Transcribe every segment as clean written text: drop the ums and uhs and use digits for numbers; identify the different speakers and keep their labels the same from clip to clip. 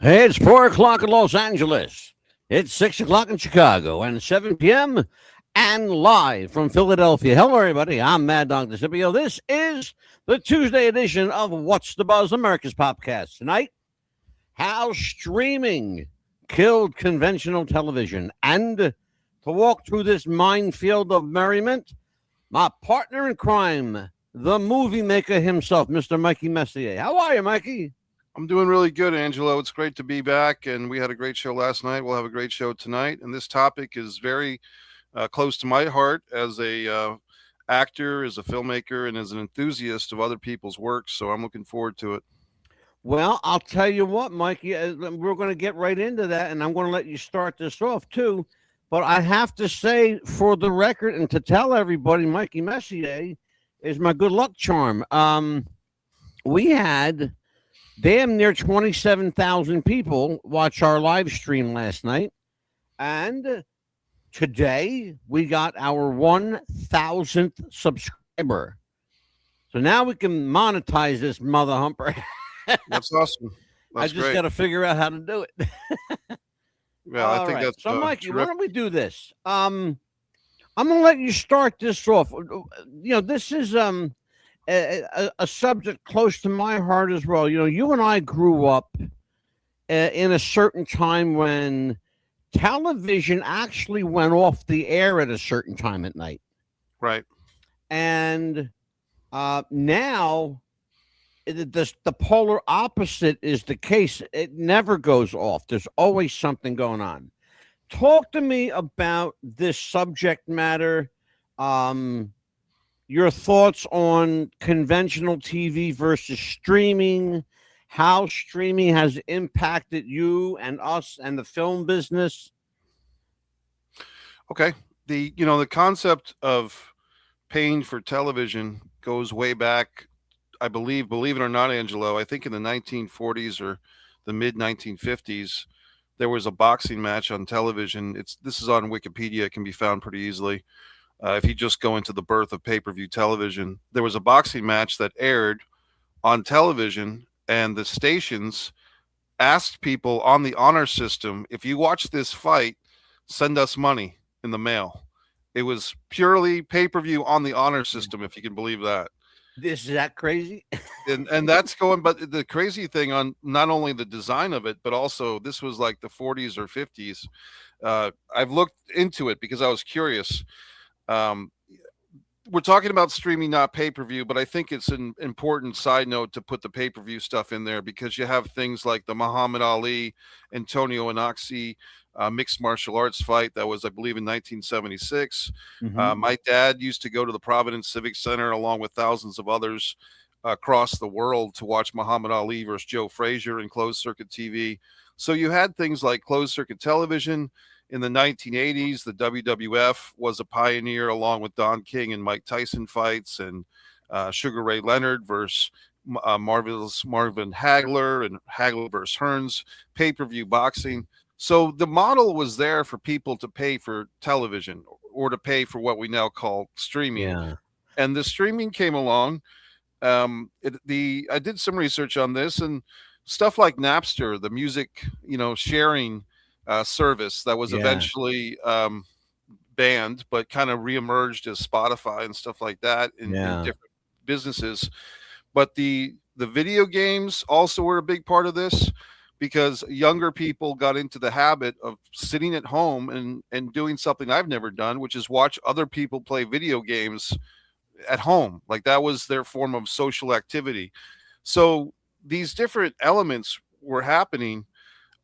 Speaker 1: Hey, it's 4 o'clock in Los Angeles. It's 6 o'clock in Chicago and 7 p.m. and live from Philadelphia. Hello, everybody. I'm Mad Dog DeCipio. This is the Tuesday edition of What's the Buzz, America's Popcast. Tonight, how streaming killed conventional television. And to walk through this minefield of merriment, my partner in crime, the movie maker himself, Mr. Mikey Messier. How are you, Mikey?
Speaker 2: I'm doing really good, Angelo. It's great to be back, and we had a great show last night. We'll have a great show tonight, and this topic is very close to my heart as a actor, as a filmmaker, and as an enthusiast of other people's work, so I'm looking forward to it.
Speaker 1: Well, I'll tell you what, Mikey, we're going to get right into that, and I'm going to let you start this off, too. But I have to say, for the record, and to tell everybody, Mikey Messier is my good luck charm. We had damn near 27,000 people watch our live stream last night. And today we got our 1,000th subscriber. So now we can monetize this mother humper.
Speaker 2: That's awesome.
Speaker 1: I just got to figure out how to do it.
Speaker 2: Yeah, I think that's
Speaker 1: so, Mikey, why don't we do this? I'm going to let you start this off. This is a subject close to my heart as well. You and I grew up in a certain time when television actually went off the air at a certain time at night.
Speaker 2: Right.
Speaker 1: And now the polar opposite is the case. It never goes off. There's always something going on. Talk to me about this subject matter. Your thoughts on conventional TV versus streaming, how streaming has impacted you and us and the film business.
Speaker 2: Okay. The concept of paying for television goes way back, I believe it or not, Angelo, I think in the 1940s or the mid 1950s, there was a boxing match on television. This is on Wikipedia. It can be found pretty easily. If you just go into the birth of pay-per-view television, there was a boxing match that aired on television, and the stations asked people on the honor system, if you watch this fight, send us money in the mail. It was purely pay-per-view on the honor system, if you can believe that.
Speaker 1: Is that crazy?
Speaker 2: and that's going, but the crazy thing on not only the design of it, but also this was like the 40s or 50s. I've looked into it because I was curious. We're talking about streaming, not pay-per-view, but I think it's an important side note to put the pay-per-view stuff in there because you have things like the Muhammad Ali, Antonio Inoxi mixed martial arts fight that was, I believe, in 1976.
Speaker 1: Mm-hmm.
Speaker 2: My dad used to go to the Providence Civic Center along with thousands of others across the world to watch Muhammad Ali versus Joe Frazier in closed circuit TV. So you had things like closed circuit television. In the 1980s, the WWF was a pioneer along with Don King and Mike Tyson fights and Sugar Ray Leonard versus Marvelous Marvin Hagler and Hagler versus Hearns, pay-per-view boxing. So the model was there for people to pay for television or to pay for what we now call streaming.
Speaker 1: Yeah.
Speaker 2: And the streaming came along. I did some research on this, and stuff like Napster, the music, sharing service that was eventually banned, but kind of reemerged as Spotify and stuff like that in different businesses. But the video games also were a big part of this because younger people got into the habit of sitting at home and doing something I've never done, which is watch other people play video games at home. Like that was their form of social activity. So these different elements were happening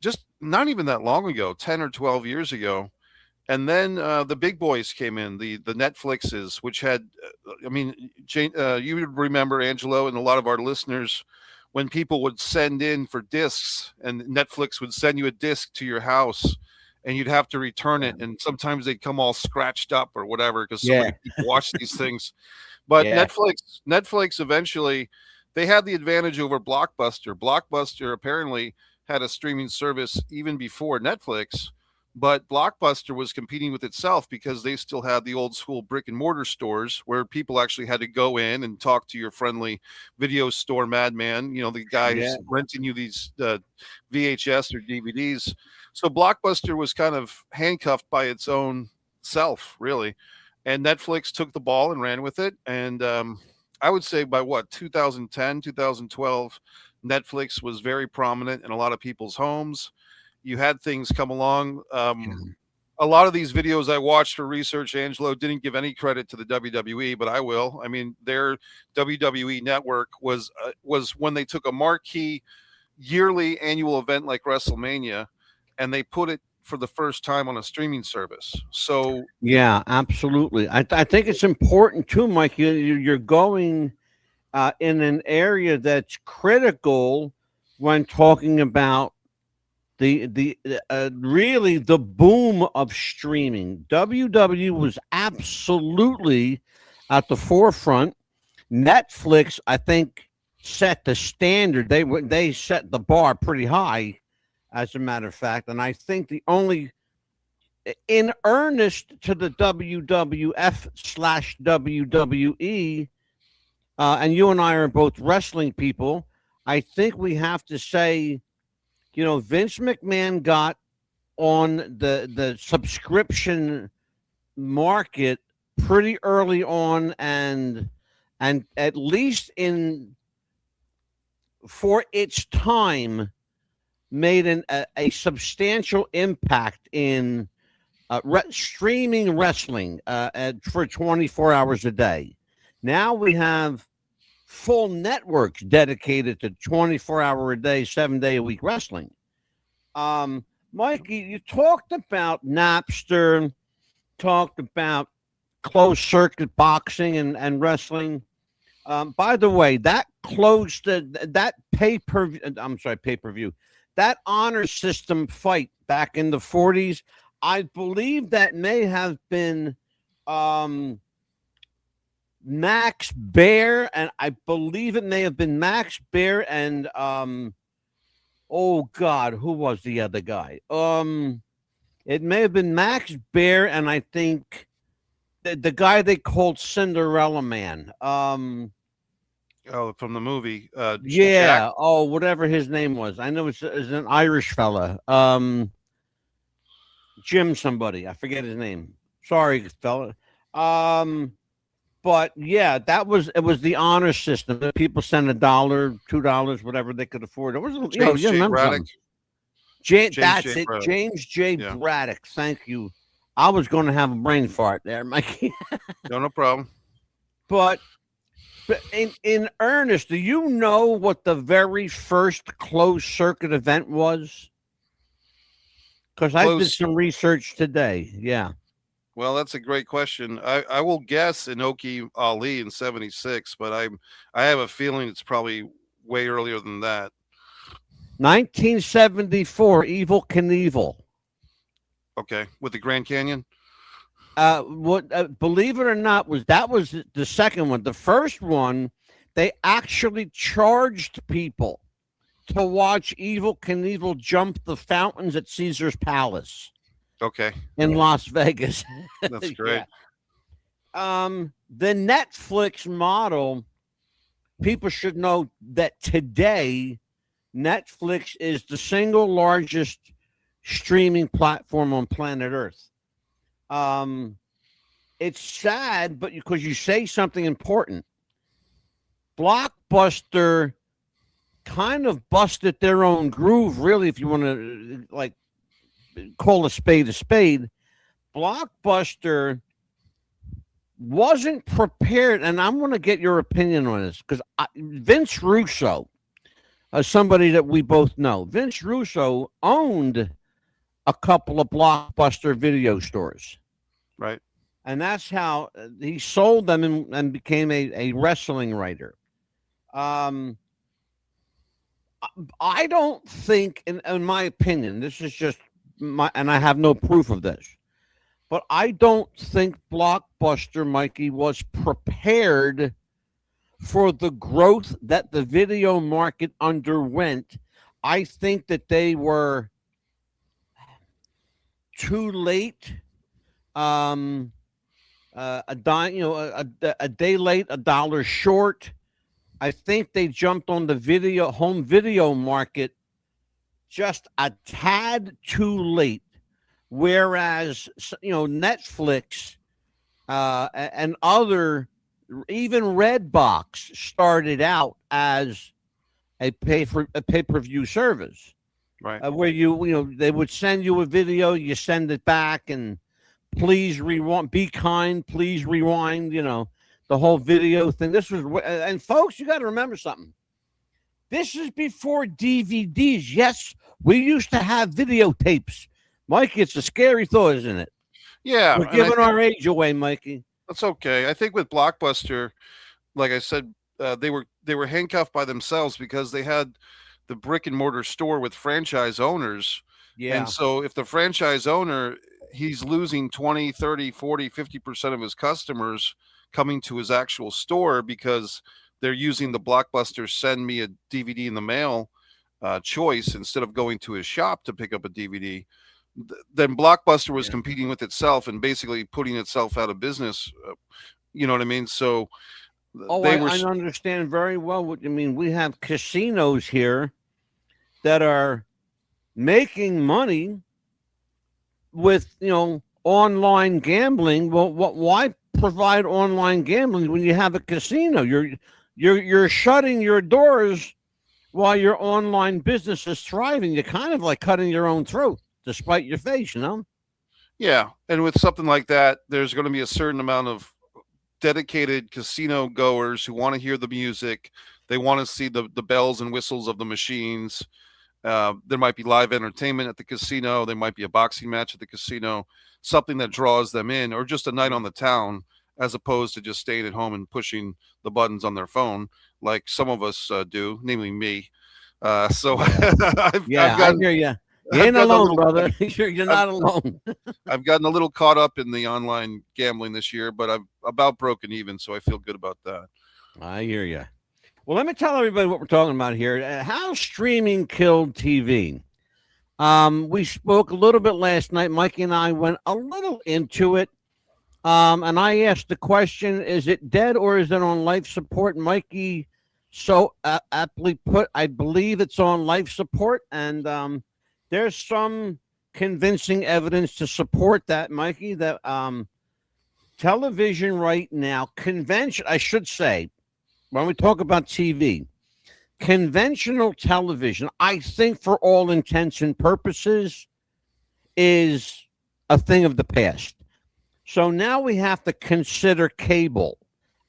Speaker 2: just not even that long ago, 10 or 12 years ago. And then the big boys came in, the Netflixes, which had, you would remember, Angelo, and a lot of our listeners, when people would send in for discs and Netflix would send you a disc to your house and you'd have to return it. And sometimes they'd come all scratched up or whatever because so many people watch these things. But Netflix eventually, they had the advantage over Blockbuster. Blockbuster apparently had a streaming service even before Netflix, But Blockbuster was competing with itself because they still had the old school brick and mortar stores where people actually had to go in and talk to your friendly video store madman, the
Speaker 1: Yeah.
Speaker 2: guys renting you these VHS or DVDs. So Blockbuster was kind of handcuffed by its own self, really. And Netflix took the ball and ran with it. And I would say by 2010, 2012, Netflix was very prominent in a lot of people's homes. You had things come along. A lot of these videos I watched for research, Angelo, didn't give any credit to the WWE, but I will. I mean, their WWE network was when they took a marquee yearly annual event like WrestleMania, and they put it for the first time on a streaming service. So
Speaker 1: Yeah, absolutely. I think it's important too, Mike. You're going in an area that's critical when talking about the really the boom of streaming. WWE was absolutely at the forefront. Netflix, I think, set the standard. They set the bar pretty high, as a matter of fact. And I think the only in earnest to the WWF/WWE, and you and I are both wrestling people. I think we have to say, Vince McMahon got on the subscription market pretty early on, and at least for its time made a substantial impact in streaming wrestling for 24 hours a day. Now we have full networks dedicated to 24-hour a day, 7-day a week wrestling. Mike, you talked about Napster, talked about closed circuit boxing and wrestling. By the way, that pay-per-view, that honor system fight back in the 40s, I believe that may have been Max Baer, and I believe it may have been Max Baer and oh God, who was the other guy? It may have been Max Baer, and I think the guy they called Cinderella Man.
Speaker 2: from the movie,
Speaker 1: Yeah.
Speaker 2: Jack.
Speaker 1: Oh, whatever his name was. I know it's an Irish fella. Jim somebody. I forget his name. Sorry, fella. But yeah, it was the honor system. The people sent $1, $2, whatever they could afford. It was,
Speaker 2: James
Speaker 1: you
Speaker 2: J.
Speaker 1: remember
Speaker 2: Braddock.
Speaker 1: that's
Speaker 2: J.
Speaker 1: it.
Speaker 2: Braddock.
Speaker 1: James J.
Speaker 2: Yeah.
Speaker 1: Braddock. Thank you. I was going to have a brain fart there, Mikey.
Speaker 2: No problem.
Speaker 1: But in earnest, do you know what the very first closed circuit event was? Because I did some research today. Yeah.
Speaker 2: Well, that's a great question. I will guess Inoki Ali in '76, but I have a feeling it's probably way earlier than that.
Speaker 1: 1974, Evil Knievel.
Speaker 2: Okay, with the Grand Canyon.
Speaker 1: Believe it or not, that was the second one. The first one, they actually charged people to watch Evil Knievel jump the fountains at Caesar's Palace.
Speaker 2: Okay.
Speaker 1: In Las Vegas.
Speaker 2: That's great.
Speaker 1: Yeah. The Netflix model, people should know that today Netflix is the single largest streaming platform on planet Earth. It's sad, but because you say something important, Blockbuster kind of busted their own groove, really, if you want to call a spade a spade. Blockbuster wasn't prepared, and I'm going to get your opinion on this, because Vince Russo, somebody that we both know, Vince Russo owned a couple of Blockbuster video stores.
Speaker 2: Right.
Speaker 1: And that's how he sold them and became a wrestling writer. I don't think, in my opinion, this is just and I have no proof of this, but I don't think Blockbuster, Mikey, was prepared for the growth that the video market underwent. I think that they were too late, um, a dime, a day late, a dollar short. I think they jumped on the home video market just a tad too late. Whereas, Netflix and other, even Redbox started out as a pay-per-view service,
Speaker 2: Right.
Speaker 1: where they would send you a video, you send it back, and please rewind, be kind, please rewind, the whole video thing. This was, and folks, you got to remember something. This is before DVDs. Yes, we used to have videotapes. Mikey, it's a scary thought, isn't it?
Speaker 2: Yeah,
Speaker 1: We're giving our age away, Mikey.
Speaker 2: That's okay. I think with Blockbuster, like I said, they were handcuffed by themselves because they had the brick and mortar store with franchise owners.
Speaker 1: Yeah.
Speaker 2: And so if the franchise owner, he's losing 20, 30, 40, 50% of his customers coming to his actual store because they're using the Blockbuster send me a DVD in the mail choice instead of going to his shop to pick up a DVD. Then Blockbuster was competing with itself and basically putting itself out of business. You know what I mean? So
Speaker 1: I understand very well what you mean. We have casinos here that are making money with, online gambling. Well, why provide online gambling when you have a casino? You're shutting your doors while your online business is thriving. You're kind of like cutting your own throat despite your face,
Speaker 2: Yeah. And with something like that, there's going to be a certain amount of dedicated casino goers who want to hear the music. They want to see the bells and whistles of the machines. There might be live entertainment at the casino. There might be a boxing match at the casino, something that draws them in, or just a night on the town, as opposed to just staying at home and pushing the buttons on their phone like some of us do, namely me. So I've gotten,
Speaker 1: I hear you. You ain't alone, brother. You're not alone.
Speaker 2: I've gotten a little caught up in the online gambling this year, but I've about broken even, so I feel good about that.
Speaker 1: I hear you. Well, let me tell everybody what we're talking about here. How streaming killed TV. We spoke a little bit last night. Mikey and I went a little into it. And I asked the question, is it dead or is it on life support? Mikey so aptly put, I believe it's on life support. And there's some convincing evidence to support that, Mikey, that television right now, I should say, when we talk about TV, conventional television, I think for all intents and purposes, is a thing of the past. So now we have to consider cable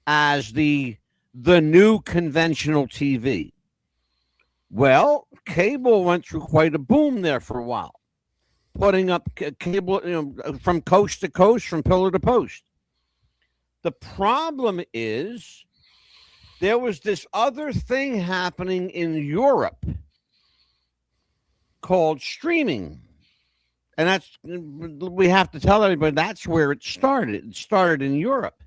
Speaker 1: as the new conventional TV. Well, cable went through quite a boom there for a while, putting up cable, from coast to coast, from pillar to post. The problem is there was this other thing happening in Europe called streaming. And we have to tell everybody that's where it started. It started in Europe.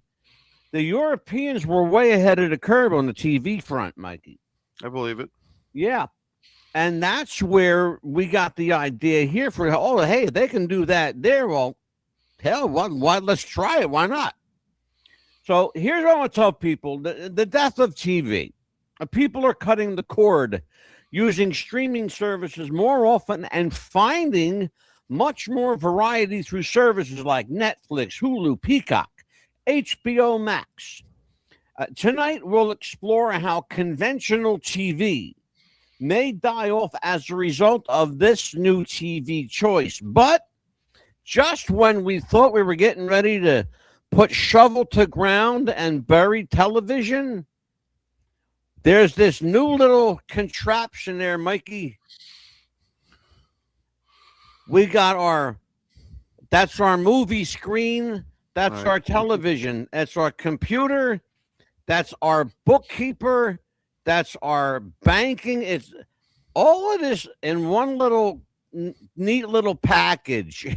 Speaker 1: The Europeans were way ahead of the curve on the TV front, Mikey.
Speaker 2: I believe it.
Speaker 1: Yeah. And that's where we got the idea here for, hey, they can do that there. Well, hell, why let's try it. Why not? So here's what I want to tell people. The death of TV. People are cutting the cord, using streaming services more often and finding much more variety through services like Netflix, Hulu, Peacock, HBO Max. Tonight, we'll explore how conventional TV may die off as a result of this new TV choice. But just when we thought we were getting ready to put shovel to ground and bury television, there's this new little contraption there, Mikey. We got that's our movie screen. That's right. Our television. That's our computer. That's our bookkeeper. That's our banking. It's all of this in one little neat little package.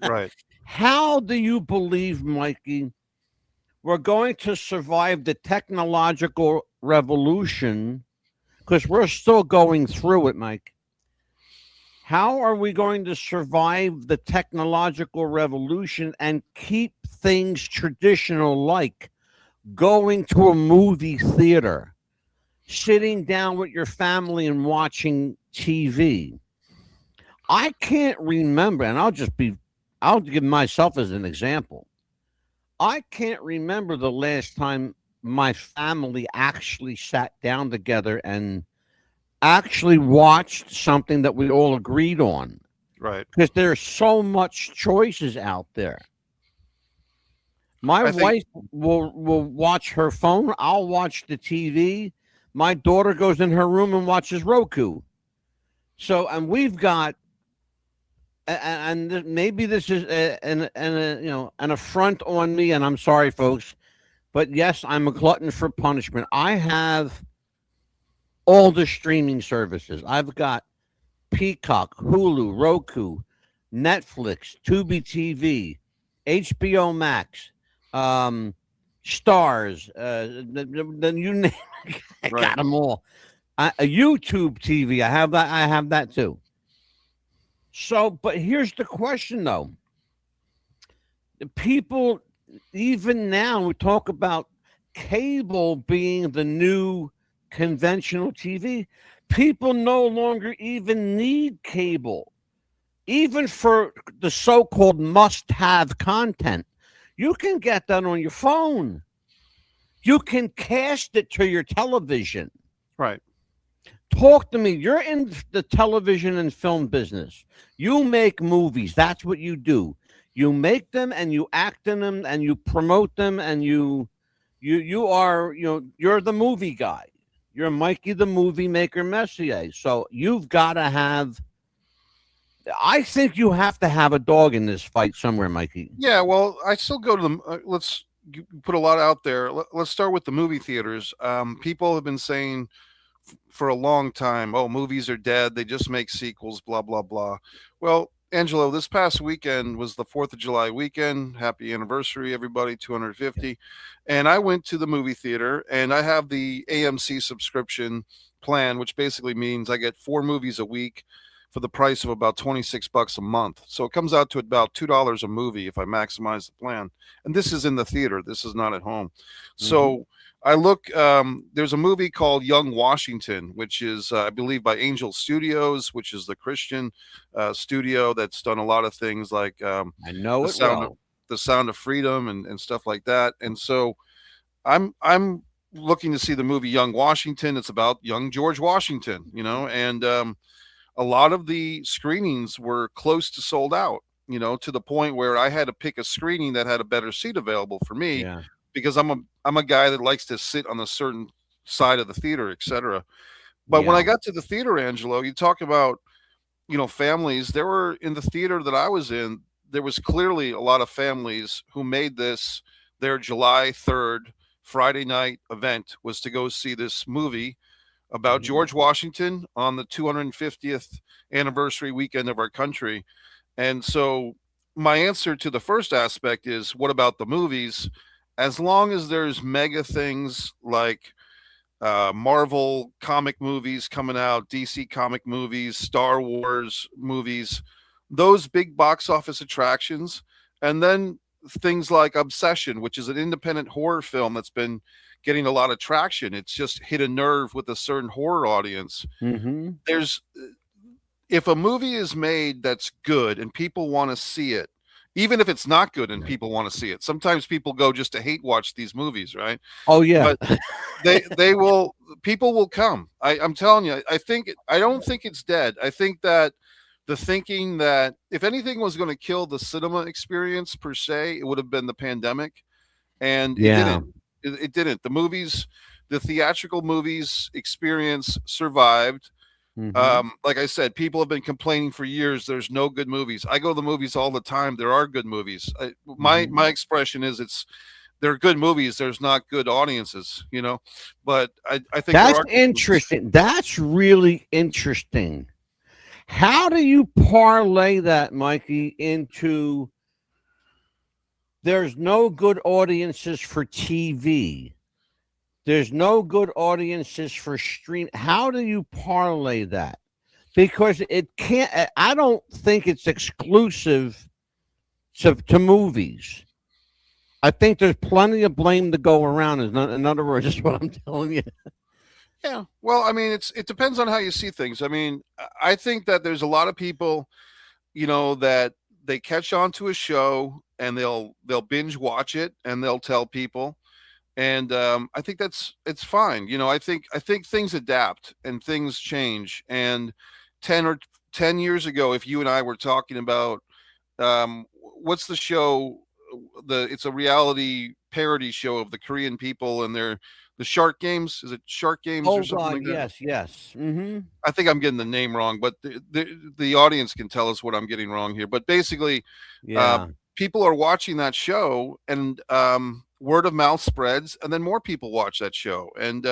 Speaker 2: Right.
Speaker 1: How do you believe, Mikey, we're going to survive the technological revolution? Because we're still going through it, Mike. How are we going to survive the technological revolution and keep things traditional, like going to a movie theater, sitting down with your family and watching TV? I can't remember, and I'll give myself as an example. I can't remember the last time my family actually sat down together and actually watched something that we all agreed on,
Speaker 2: Right.
Speaker 1: because there's so much choices out there. My
Speaker 2: I think
Speaker 1: wife will watch her phone. I'll watch the TV. My daughter goes in her room and watches Roku. So, and we've got, and maybe this is an affront on me, and I'm sorry, folks, but yes, I'm a glutton for punishment. I have all the streaming services. I've got Peacock, Hulu, Roku, Netflix, Tubi TV, HBO Max, um, Stars. Then you name it, I
Speaker 2: right.
Speaker 1: got them all. A YouTube TV. I have that. I have that too. So, but here's the question, though. The people, even now, we talk about cable being the new conventional TV. People no longer even need cable, even for the so-called must-have content. You can get that on your phone. You can cast it to your television.
Speaker 2: Right.
Speaker 1: Talk to me. You're in the television and film business. You make movies. That's what you do. You make them and you act in them and you promote them, and you are, you're the movie guy. You're Mikey the movie maker Messier. So you've got to have, I think you have to have a dog in this fight somewhere, Mikey.
Speaker 2: Yeah, well, I still go to them. Let's put a lot out there. Let's start with the movie theaters. People have been saying for a long time, oh, movies are dead. They just make sequels, blah, blah, blah. Well, Angelo, this past weekend was the 4th of July weekend. Happy anniversary, everybody, 250. And I went to the movie theater, and I have the AMC subscription plan, which basically means I get 4 movies a week for the price of about $26 a month. So it comes out to about $2 a movie if I maximize the plan. And this is in the theater. This is not at home.
Speaker 1: Mm-hmm.
Speaker 2: So I look, there's a movie called Young Washington, which is, I believe, by Angel Studios, which is the Christian studio that's done a lot of things like
Speaker 1: I know
Speaker 2: the
Speaker 1: it
Speaker 2: sound of
Speaker 1: well.
Speaker 2: the Sound of Freedom and stuff like that. And so I'm looking to see the movie Young Washington. It's about young George Washington, and a lot of the screenings were close to sold out, to the point where I had to pick a screening that had a better seat available for me,
Speaker 1: Yeah.
Speaker 2: because I'm a guy that likes to sit on a certain side of the theater, etc. But when I
Speaker 1: Yeah.
Speaker 2: got to the theater, Angelo, you talk about, families. There were, in the theater that I was in, there was clearly a lot of families who made this their July 3rd Friday night event, was to go see this movie about
Speaker 1: Mhm.
Speaker 2: George Washington on the 250th anniversary weekend of our country. And so my answer to the first aspect is, what about the movies? As long as there's mega things like Marvel comic movies coming out, DC comic movies, Star Wars movies, those big box office attractions, and then things like Obsession, which is an independent horror film that's been getting a lot of traction. It's just hit a nerve with a certain horror audience.
Speaker 1: Mhm.
Speaker 2: There's If a movie is made that's good and people want to see it, even if it's not good and people want to see it, sometimes people go just to hate watch these movies, right?
Speaker 1: Oh yeah.
Speaker 2: But they will, people will come. I'm telling you, I don't think it's dead. I think that the thinking that if anything was going to kill the cinema experience per se, it would have been the pandemic, and it
Speaker 1: Yeah.
Speaker 2: didn't. It didn't. The theatrical movies experience survived.
Speaker 1: Mhm.
Speaker 2: Like I said, people have been complaining for years. There's no good movies. I go to the movies all the time. There are good movies.
Speaker 1: Mhm.
Speaker 2: My expression is, they're good movies. There's not good audiences, But I think there
Speaker 1: That's
Speaker 2: are good movies.
Speaker 1: interesting. That's really interesting. How do you parlay that, Mikey, into there's no good audiences for TV? There's no good audiences for stream. How do you parlay that? because it can't. I don't think it's exclusive to movies. I think there's plenty of blame to go around. In other words, is what I'm telling you.
Speaker 2: Yeah. Well, I mean, it depends on how you see things. I mean, I think that there's a lot of people, that they catch on to a show and they'll binge watch it and they'll tell people. And I think it's fine. I think things adapt and things change. And 10 years ago, if you and I were talking about what's the show, it's a reality parody show of the Korean people and the Shark Games. Is it Shark Games or
Speaker 1: Oh
Speaker 2: something
Speaker 1: God,
Speaker 2: like that?
Speaker 1: yes, yes. Mm-hmm.
Speaker 2: I think I'm getting the name wrong, but the audience can tell us what I'm getting wrong here. But basically, uh,
Speaker 1: Yeah.
Speaker 2: people are watching that show, and word of mouth spreads, and then more people watch that show. And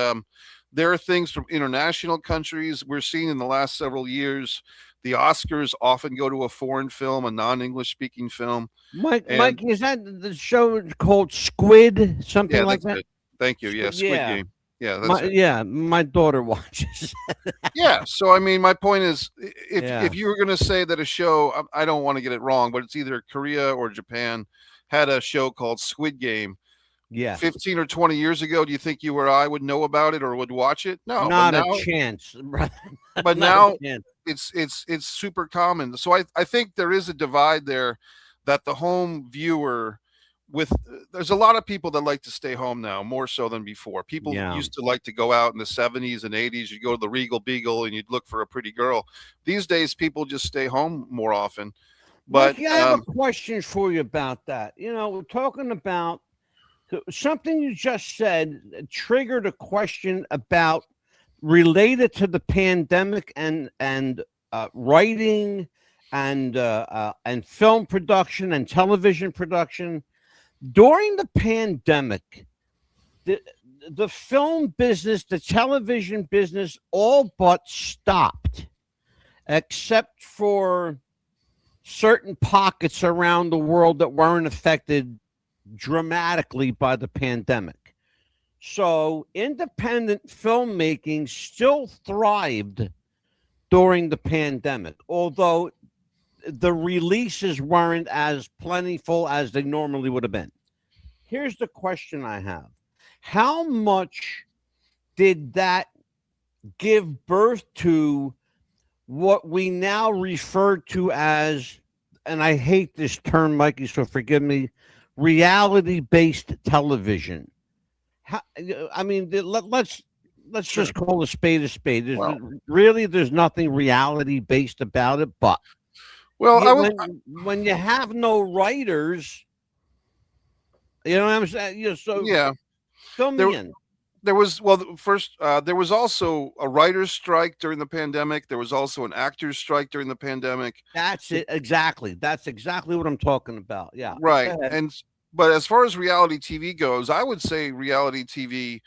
Speaker 2: there are things from international countries we're seeing in the last several years. The Oscars often go to a foreign film, a non-English speaking film, and
Speaker 1: Mike, is that the show called Squid? Something
Speaker 2: yeah,
Speaker 1: like
Speaker 2: that's
Speaker 1: that?
Speaker 2: it. Thank you. Yeah,
Speaker 1: Squid,
Speaker 2: Squid
Speaker 1: yeah.
Speaker 2: Game. Yeah, that's it.
Speaker 1: My daughter watches.
Speaker 2: Yeah. So I mean, my point is, if
Speaker 1: Yeah.
Speaker 2: you were going to say that a show, I don't want to get it wrong, but it's either Korea or Japan had a show called Squid Game
Speaker 1: Yes.
Speaker 2: 15 or 20 years ago. Do you think you or I would know about it or would watch it? No. But
Speaker 1: Not a
Speaker 2: now,
Speaker 1: chance, brother.
Speaker 2: but
Speaker 1: Not a
Speaker 2: now
Speaker 1: chance.
Speaker 2: it's super common. So I think there is a divide there, that the home viewer with there's a lot of people that like to stay home now more so than before. People
Speaker 1: Yeah.
Speaker 2: used to like to go out in the 70s and 80s. You'd go to the Regal Beagle and you'd look for a pretty girl. These days people just stay home more often. But
Speaker 1: Mikey, I have a question for you about that. We're talking about something you just said triggered a question about related to the pandemic and writing and film production and television production during the pandemic. The the film business, the television business, all but stopped, except for certain pockets around the world that weren't affected dramatically by the pandemic. So independent filmmaking still thrived during the pandemic, although the releases weren't as plentiful as they normally would have been. Here's the question I have. How much did that give birth to what we now refer to as, and I hate this term, Mikey, so forgive me, reality-based television? I mean, let's
Speaker 2: sure.
Speaker 1: just call a spade a spade.
Speaker 2: Well,
Speaker 1: There's nothing reality-based about it, but
Speaker 2: well, I was
Speaker 1: when you have no writers, you know what I'm saying? So
Speaker 2: yeah.
Speaker 1: fill
Speaker 2: There
Speaker 1: me in.
Speaker 2: there was first there was also a writer's strike during the pandemic. There was also an actor's strike during the pandemic.
Speaker 1: That's it. Exactly. That's exactly what I'm talking about. Yeah.
Speaker 2: Right.
Speaker 1: Go ahead.
Speaker 2: But as far as reality TV goes, I would say reality TV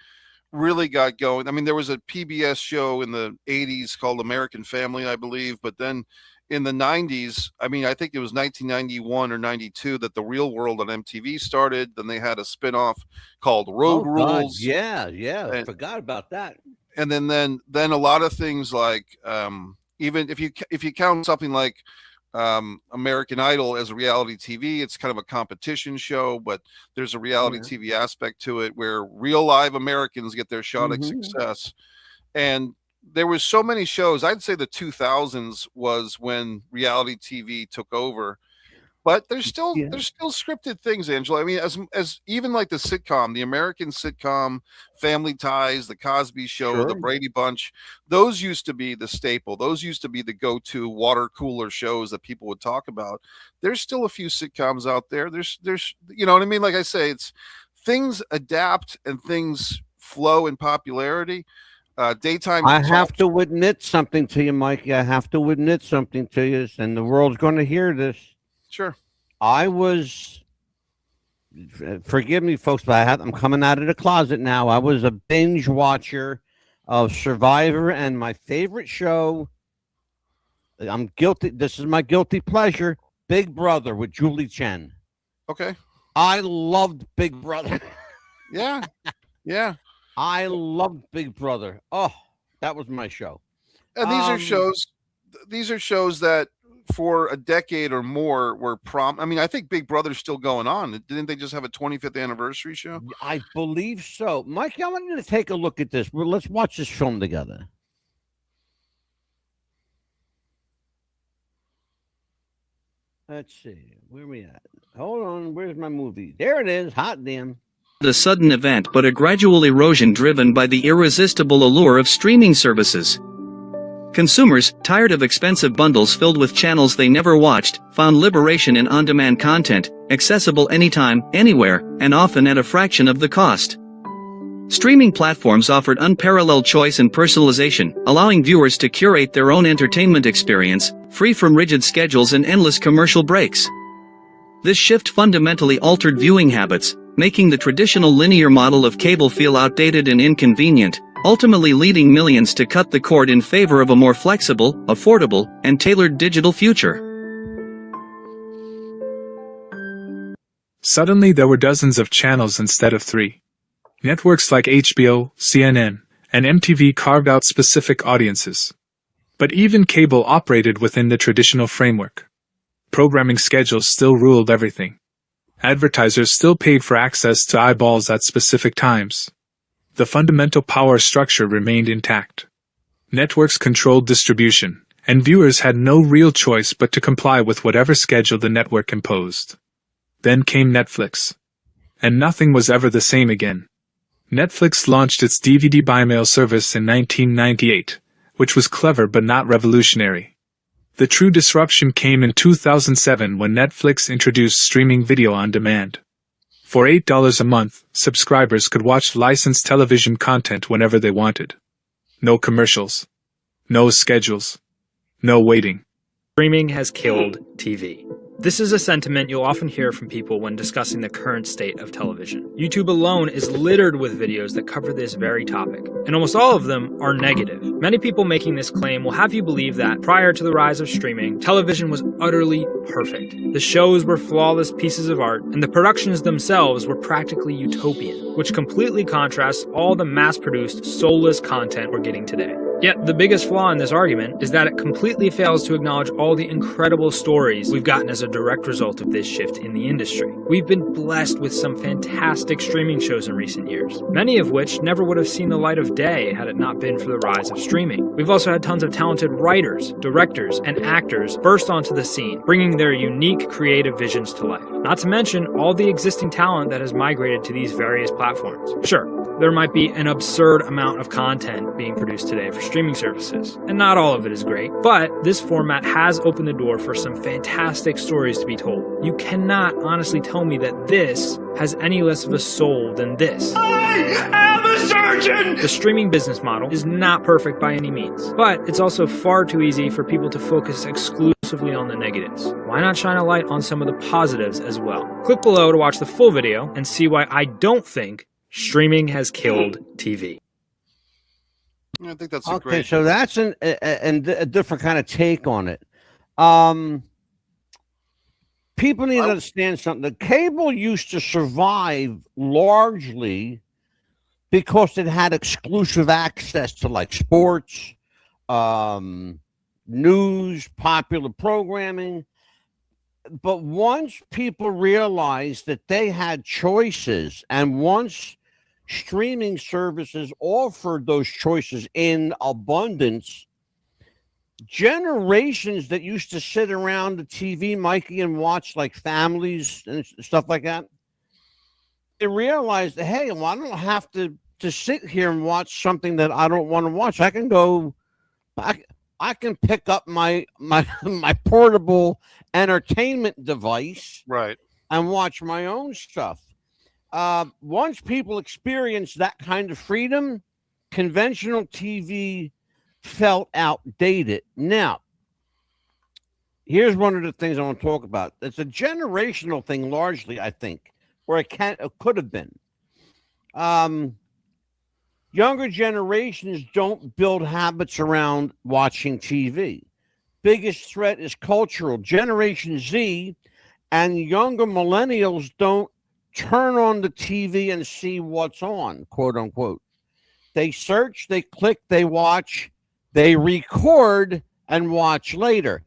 Speaker 2: really got going. I mean, there was a PBS show in the 80s called American Family, I believe, but then in the 90s, I mean, I think it was 1991 or 92 that The Real World on MTV started. Then they had a spin-off called Road
Speaker 1: Oh God.
Speaker 2: Rules.
Speaker 1: Yeah. Yeah.
Speaker 2: And
Speaker 1: Forgot about that.
Speaker 2: and then a lot of things like even if you count something like American Idol as a reality TV, it's kind of a competition show, but there's a reality
Speaker 1: Yeah.
Speaker 2: TV aspect to it where real live Americans get their shot at
Speaker 1: Hmm.
Speaker 2: success. And there was so many shows. I'd say the 2000s was when reality TV took over. But
Speaker 1: Yeah.
Speaker 2: there's still scripted things, Angela. I mean, as even like the sitcom, the American sitcom, Family Ties, the Cosby Show, the
Speaker 1: Sure.
Speaker 2: Brady Bunch, those used to be the staple. Those used to be the go-to water cooler shows that people would talk about. There's still a few sitcoms out there. There's you know what I mean? Like I say, it's things adapt and things flow in popularity. Daytime
Speaker 1: I
Speaker 2: talk,
Speaker 1: have to admit something to you, Mikey. I have to admit something to you, and the world's going to hear this.
Speaker 2: sure.
Speaker 1: I was, forgive me, folks, but I'm coming out of the closet now. I was a binge watcher of Survivor, and my favorite show, I'm guilty. This is my guilty pleasure. Big Brother with Julie Chen.
Speaker 2: Okay.
Speaker 1: I loved Big Brother.
Speaker 2: Yeah. Yeah.
Speaker 1: I loved Big Brother. Oh, that was my show.
Speaker 2: And these are
Speaker 1: Um,
Speaker 2: shows these are shows that for a decade or more were I mean, I think Big Brother's still going on. Didn't they just have a 25th anniversary show?
Speaker 1: I believe so. Mike, I want you to take a look at this. Well, let's watch this film together. Let's see. Where are we at? Hold on. Where's my movie? There it is. Hot damn.
Speaker 3: A sudden event but a gradual erosion driven by the irresistible allure of streaming services. Consumers, tired of expensive bundles filled with channels they never watched, found liberation in on-demand content, accessible anytime, anywhere, and often at a fraction of the cost. Streaming platforms offered unparalleled choice and personalization, allowing viewers to curate their own entertainment experience, free from rigid schedules and endless commercial breaks. This shift fundamentally altered viewing habits, making the traditional linear model of cable feel outdated and inconvenient, ultimately leading millions to cut the cord in favor of a more flexible, affordable, and tailored digital future.
Speaker 4: Suddenly there were dozens of channels instead of 3. Networks like HBO, CNN, and MTV carved out specific audiences. But even cable operated within the traditional framework. Programming schedules still ruled everything. Advertisers still paid for access to eyeballs at specific times. The fundamental power structure remained intact. Networks controlled distribution, and viewers had no real choice but to comply with whatever schedule the network imposed. Then came Netflix. And nothing was ever the same again. Netflix launched its DVD by mail service in 1998, which was clever but not revolutionary. The true disruption came in 2007 when Netflix introduced streaming video on demand. For $8 a month, subscribers could watch licensed television content whenever they wanted. No commercials. No schedules. No waiting.
Speaker 5: Streaming has killed TV. This is a sentiment you'll often hear from people when discussing the current state of television. YouTube alone is littered with videos that cover this very topic, and almost all of them are negative. Many people making this claim will have you believe that prior to the rise of streaming, television was utterly perfect. The shows were flawless pieces of art, and the productions themselves were practically utopian, which completely contrasts all the mass-produced, soulless content we're getting today. Yet, the biggest flaw in this argument is that it completely fails to acknowledge all the incredible stories we've gotten as a direct result of this shift in the industry. We've been blessed with some fantastic streaming shows in recent years, many of which never would have seen the light of day had it not been for the rise of streaming. We've also had tons of talented writers, directors, and actors burst onto the scene, bringing their unique creative visions to life. Not to mention all the existing talent that has migrated to these various platforms. Sure, there might be an absurd amount of content being produced today for streaming services, and not all of it is great, but this format has opened the door for some fantastic stories to be told. You cannot honestly tell me that this has any less of a soul than this. I am a surgeon! The streaming business model is not perfect by any means, but it's also far too easy for people to focus exclusively on the negatives. Why not shine a light on some of the positives as well? Click below to watch the full video and see why I don't think streaming has killed TV.
Speaker 2: I think that's
Speaker 1: okay.
Speaker 2: great.
Speaker 1: So that's a different kind of take on it. People need to understand something. The cable used to survive largely because it had exclusive access to like sports, news, popular programming. But once people realized that they had choices, and once streaming services offered those choices in abundance, generations that used to sit around the TV, Mikey, and watch like families and stuff like that, they realized that, hey, well, I don't have to sit here and watch something that I don't want to watch. I can go, I can pick up my portable entertainment device,
Speaker 2: right,
Speaker 1: and watch my own stuff. Once people experience that kind of freedom, conventional TV felt outdated. Now, here's one of the things I want to talk about. It's a generational thing, largely, I think, or it could have been. Younger generations don't build habits around watching TV. Biggest threat is cultural. Generation Z and younger millennials don't turn on the TV and see what's on, quote unquote. They search, they click, they watch, they record, and watch later.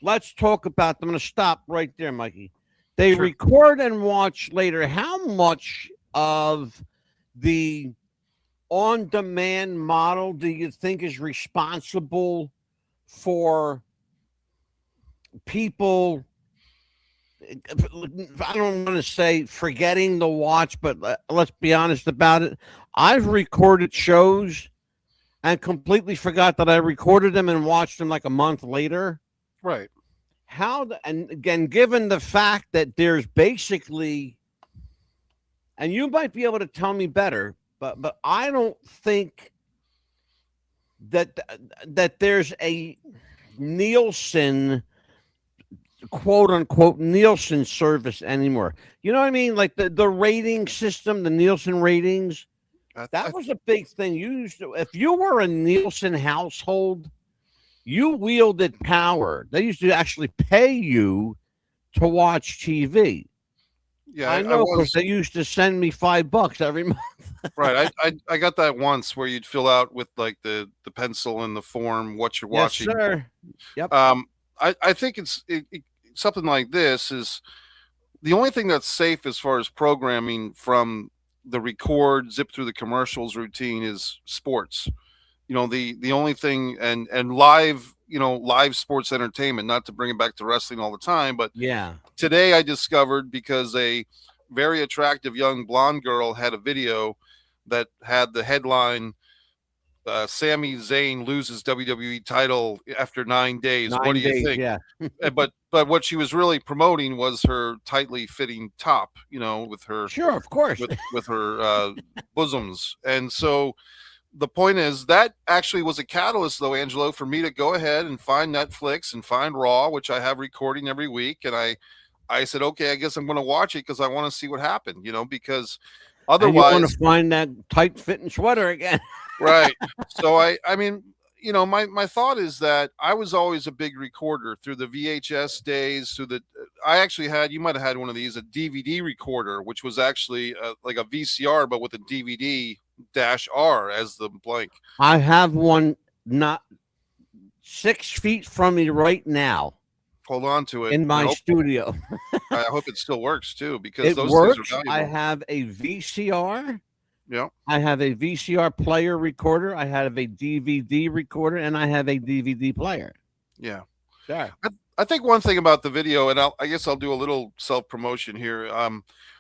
Speaker 1: Let's talk about. I'm going to stop right there, Mikey. They
Speaker 2: Sure.
Speaker 1: record and watch later. How much of the on-demand model do you think is responsible for people? I don't want to say forgetting the watch, but let's be honest about it. I've recorded shows and completely forgot that I recorded them and watched them like a month later.
Speaker 2: Right.
Speaker 1: And again, given the fact that there's basically, and you might be able to tell me better, but I don't think that there's a Nielsen, quote unquote, Nielsen service anymore. You know what I mean? Like the rating system, the Nielsen ratings. That was a big thing. You used to, if you were a Nielsen household, you wielded power. They used to actually pay you to watch TV.
Speaker 2: Yeah,
Speaker 1: I know because they used to send me $5 every month.
Speaker 2: Right. I got that once where you'd fill out with like the pencil and the form what you're watching.
Speaker 1: Yes, sir. Yep.
Speaker 2: I think it's something like this is the only thing that's safe as far as programming from the record zip through the commercials routine is sports. You know, the only thing and live, live sports entertainment, not to bring it back to wrestling all the time, but
Speaker 1: yeah.
Speaker 2: Today I discovered because a very attractive young blonde girl had a video that had the headline Sami Zayn loses WWE title after 9 days. What do you think?
Speaker 1: Yeah.
Speaker 2: but what she was really promoting was her tightly fitting top, with her
Speaker 1: Sure, of course.
Speaker 2: with her bosoms. And so the point is that actually was a catalyst, though, Angelo, for me to go ahead and find Netflix and find Raw, which I have recording every week. And I said, okay, I guess I'm going to watch it because I want to see what happened, because otherwise,
Speaker 1: and you want to find that tight fitting sweater again.
Speaker 2: Right. So I mean, my thought is that I was always a big recorder through the VHS days. I actually had, you might have had one of these, a DVD recorder, which was actually like a VCR, but with a DVD-R as the blank.
Speaker 1: I have one not 6 feet from me right now.
Speaker 2: Hold on to it
Speaker 1: in my studio.
Speaker 2: I hope it still works too, because
Speaker 1: it
Speaker 2: those
Speaker 1: works.
Speaker 2: things are valuable.
Speaker 1: I have a VCR.
Speaker 2: Yeah.
Speaker 1: I have a VCR player recorder. I have a DVD recorder, and I have a DVD player.
Speaker 2: Yeah.
Speaker 1: Sure.
Speaker 2: I think one thing about the video, and I guess I'll do a little self-promotion here.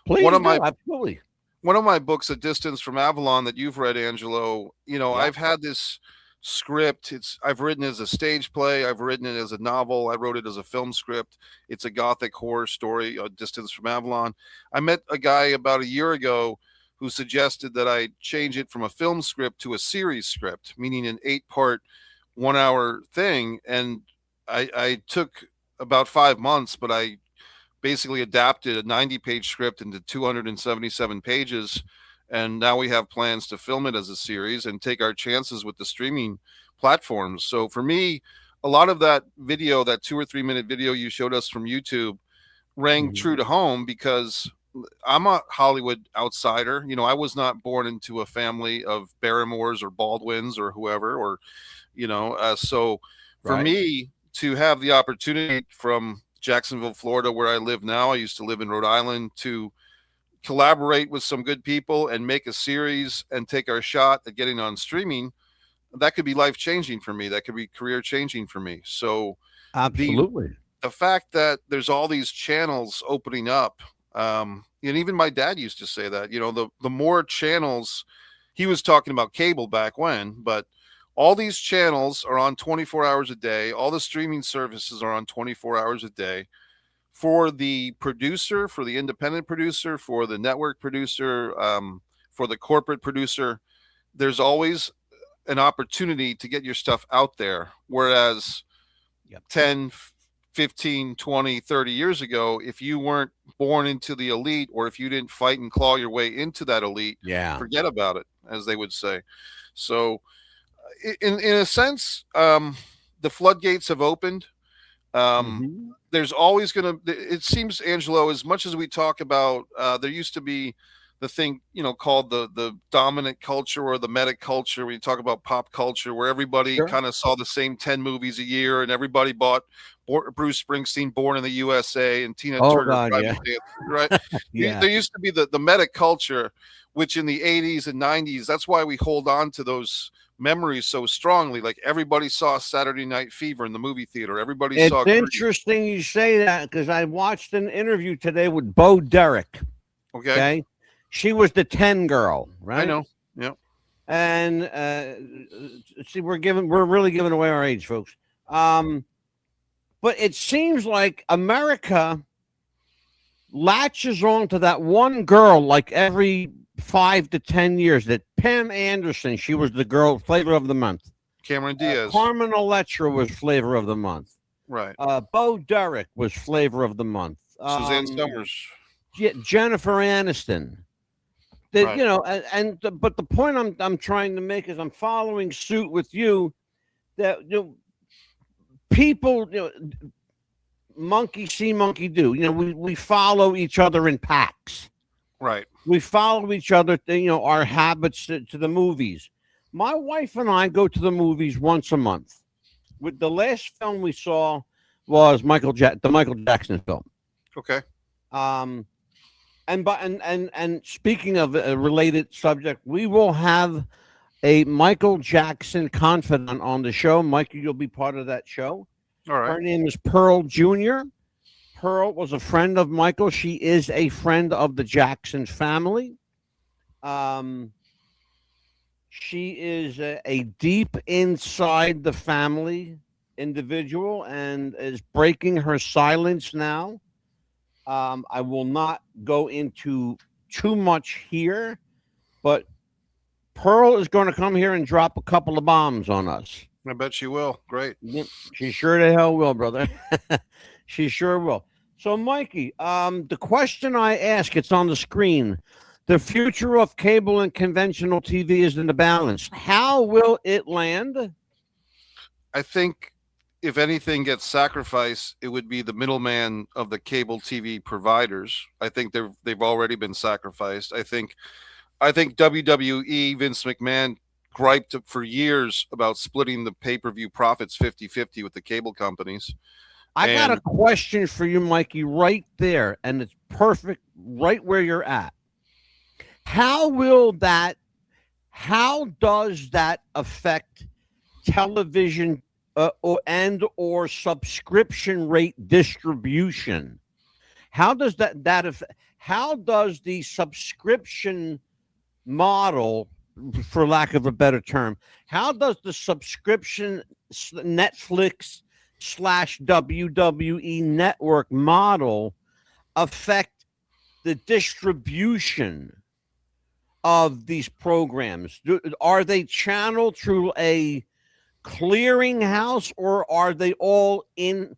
Speaker 1: Please
Speaker 2: absolutely. One of my books, A Distance from Avalon, that you've read, Angelo, I've had this script. I've written it as a stage play. I've written it as a novel. I wrote it as a film script. It's a gothic horror story, A Distance from Avalon. I met a guy about a year ago who suggested that I change it from a film script to a series script, meaning an 8-part, 1-hour thing. And I took about 5 months, but I basically adapted a 90-page script into 277 pages. And now we have plans to film it as a series and take our chances with the streaming platforms. So for me, a lot of that video, that 2 or 3 minute video you showed us from YouTube, rang true to home because I'm a Hollywood outsider. I was not born into a family of Barrymores or Baldwins or whoever, or, so for me to have the opportunity from Jacksonville, Florida, where I live now, I used to live in Rhode Island, to collaborate with some good people and make a series and take our shot at getting on streaming, that could be life-changing for me. That could be career-changing for me. So
Speaker 1: absolutely.
Speaker 2: The fact that there's all these channels opening up, and even my dad used to say that, the more channels, he was talking about cable back when, but all these channels are on 24 hours a day. All the streaming services are on 24 hours a day. For the producer, for the independent producer, for the network producer, for the corporate producer, there's always an opportunity to get your stuff out there. Whereas 10, 15, 20, 30 years ago, if you weren't born into the elite, or if you didn't fight and claw your way into that elite, forget about it, as they would say. So in a sense, the floodgates have opened. There's always going to, it seems, Angelo, as much as we talk about, there used to be the thing, called the dominant culture or the meta culture. When you talk about pop culture, where everybody
Speaker 1: Sure.
Speaker 2: kind of saw the same 10 movies a year, and everybody bought Bruce Springsteen, Born in the USA, and Tina
Speaker 1: Oh
Speaker 2: Turner,
Speaker 1: God,
Speaker 2: Private
Speaker 1: yeah,
Speaker 2: Dancer, right?
Speaker 1: yeah.
Speaker 2: There used to be the meta culture, which in the 80s and 90s, that's why we hold on to those memories so strongly. Like everybody saw Saturday Night Fever in the movie theater. Everybody
Speaker 1: It's
Speaker 2: saw Grease.
Speaker 1: interesting you say that because I watched an interview today with Bo Derek.
Speaker 2: Okay.
Speaker 1: Okay, she was the 10 girl, right?
Speaker 2: I know. Yeah.
Speaker 1: And see, we're really giving away our age, folks. But it seems like America latches on to that one girl like every 5 to 10 years. That Pam Anderson, she was the girl flavor of the month.
Speaker 2: Cameron Diaz.
Speaker 1: Carmen Electra was flavor of the month.
Speaker 2: Right.
Speaker 1: Bo Derek was flavor of the month.
Speaker 2: Suzanne Summers.
Speaker 1: Jennifer Aniston.
Speaker 2: Right.
Speaker 1: But the point I'm trying to make is I'm following suit with you that people, monkey see, monkey do. We follow each other in packs.
Speaker 2: Right.
Speaker 1: We follow each other, our habits to the movies. My wife and I go to the movies once a month. With the last film we saw was the Michael Jackson film.
Speaker 2: Okay.
Speaker 1: And speaking of a related subject, we will have a Michael Jackson confidant on the show. Mikey, you'll be part of that show.
Speaker 2: All right.
Speaker 1: Her name is Pearl Jr. Pearl was a friend of Michael. She is a friend of the Jackson family. She is a deep inside the family individual and is breaking her silence now. I will not go into too much here, but Pearl is going to come here and drop a couple of bombs on us.
Speaker 2: I bet she will. Great.
Speaker 1: Yep, she sure the hell will, brother. She sure will. So, Mikey, the question I ask, it's on the screen. The future of cable and conventional TV is in the balance. How will it land?
Speaker 2: I think if anything gets sacrificed, it would be the middleman of the cable TV providers. I think they've already been sacrificed. I think WWE, Vince McMahon griped for years about splitting the pay-per-view profits 50-50 with the cable companies.
Speaker 1: I got a question for you, Mikey, right there, and it's perfect right where you're at. How does that affect television or subscription rate distribution? How does how does the subscription model, for lack of a better term, how does the subscription Netflix / WWE network model affect the distribution of these programs? Are they channeled through a clearinghouse or are they all in-house?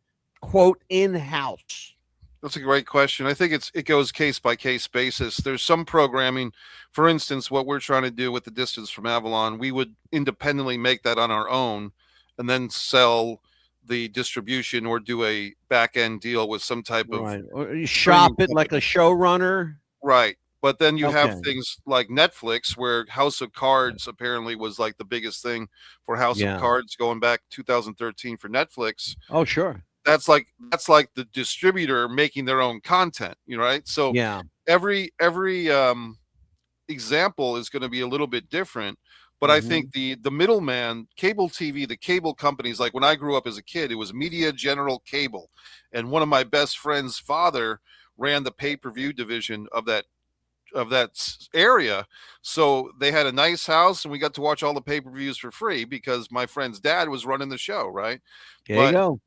Speaker 2: That's a great question. I think it goes case by case basis. There's some programming, for instance, what we're trying to do with The Distance from Avalon, we would independently make that on our own and then sell the distribution or do a back end deal with some type of
Speaker 1: right. Or you shop it like a showrunner.
Speaker 2: Right. But then you have things like Netflix, where House of Cards apparently was like the biggest thing for House of Cards going back 2013 for Netflix.
Speaker 1: Oh, sure.
Speaker 2: That's like the distributor making their own content, right? So every example is going to be a little bit different. But I think the middleman, cable TV, the cable companies, like when I grew up as a kid, it was Media General Cable. And one of my best friend's father ran the pay-per-view division of that area. So they had a nice house and we got to watch all the pay-per-views for free because my friend's dad was running the show, right?
Speaker 1: There you go.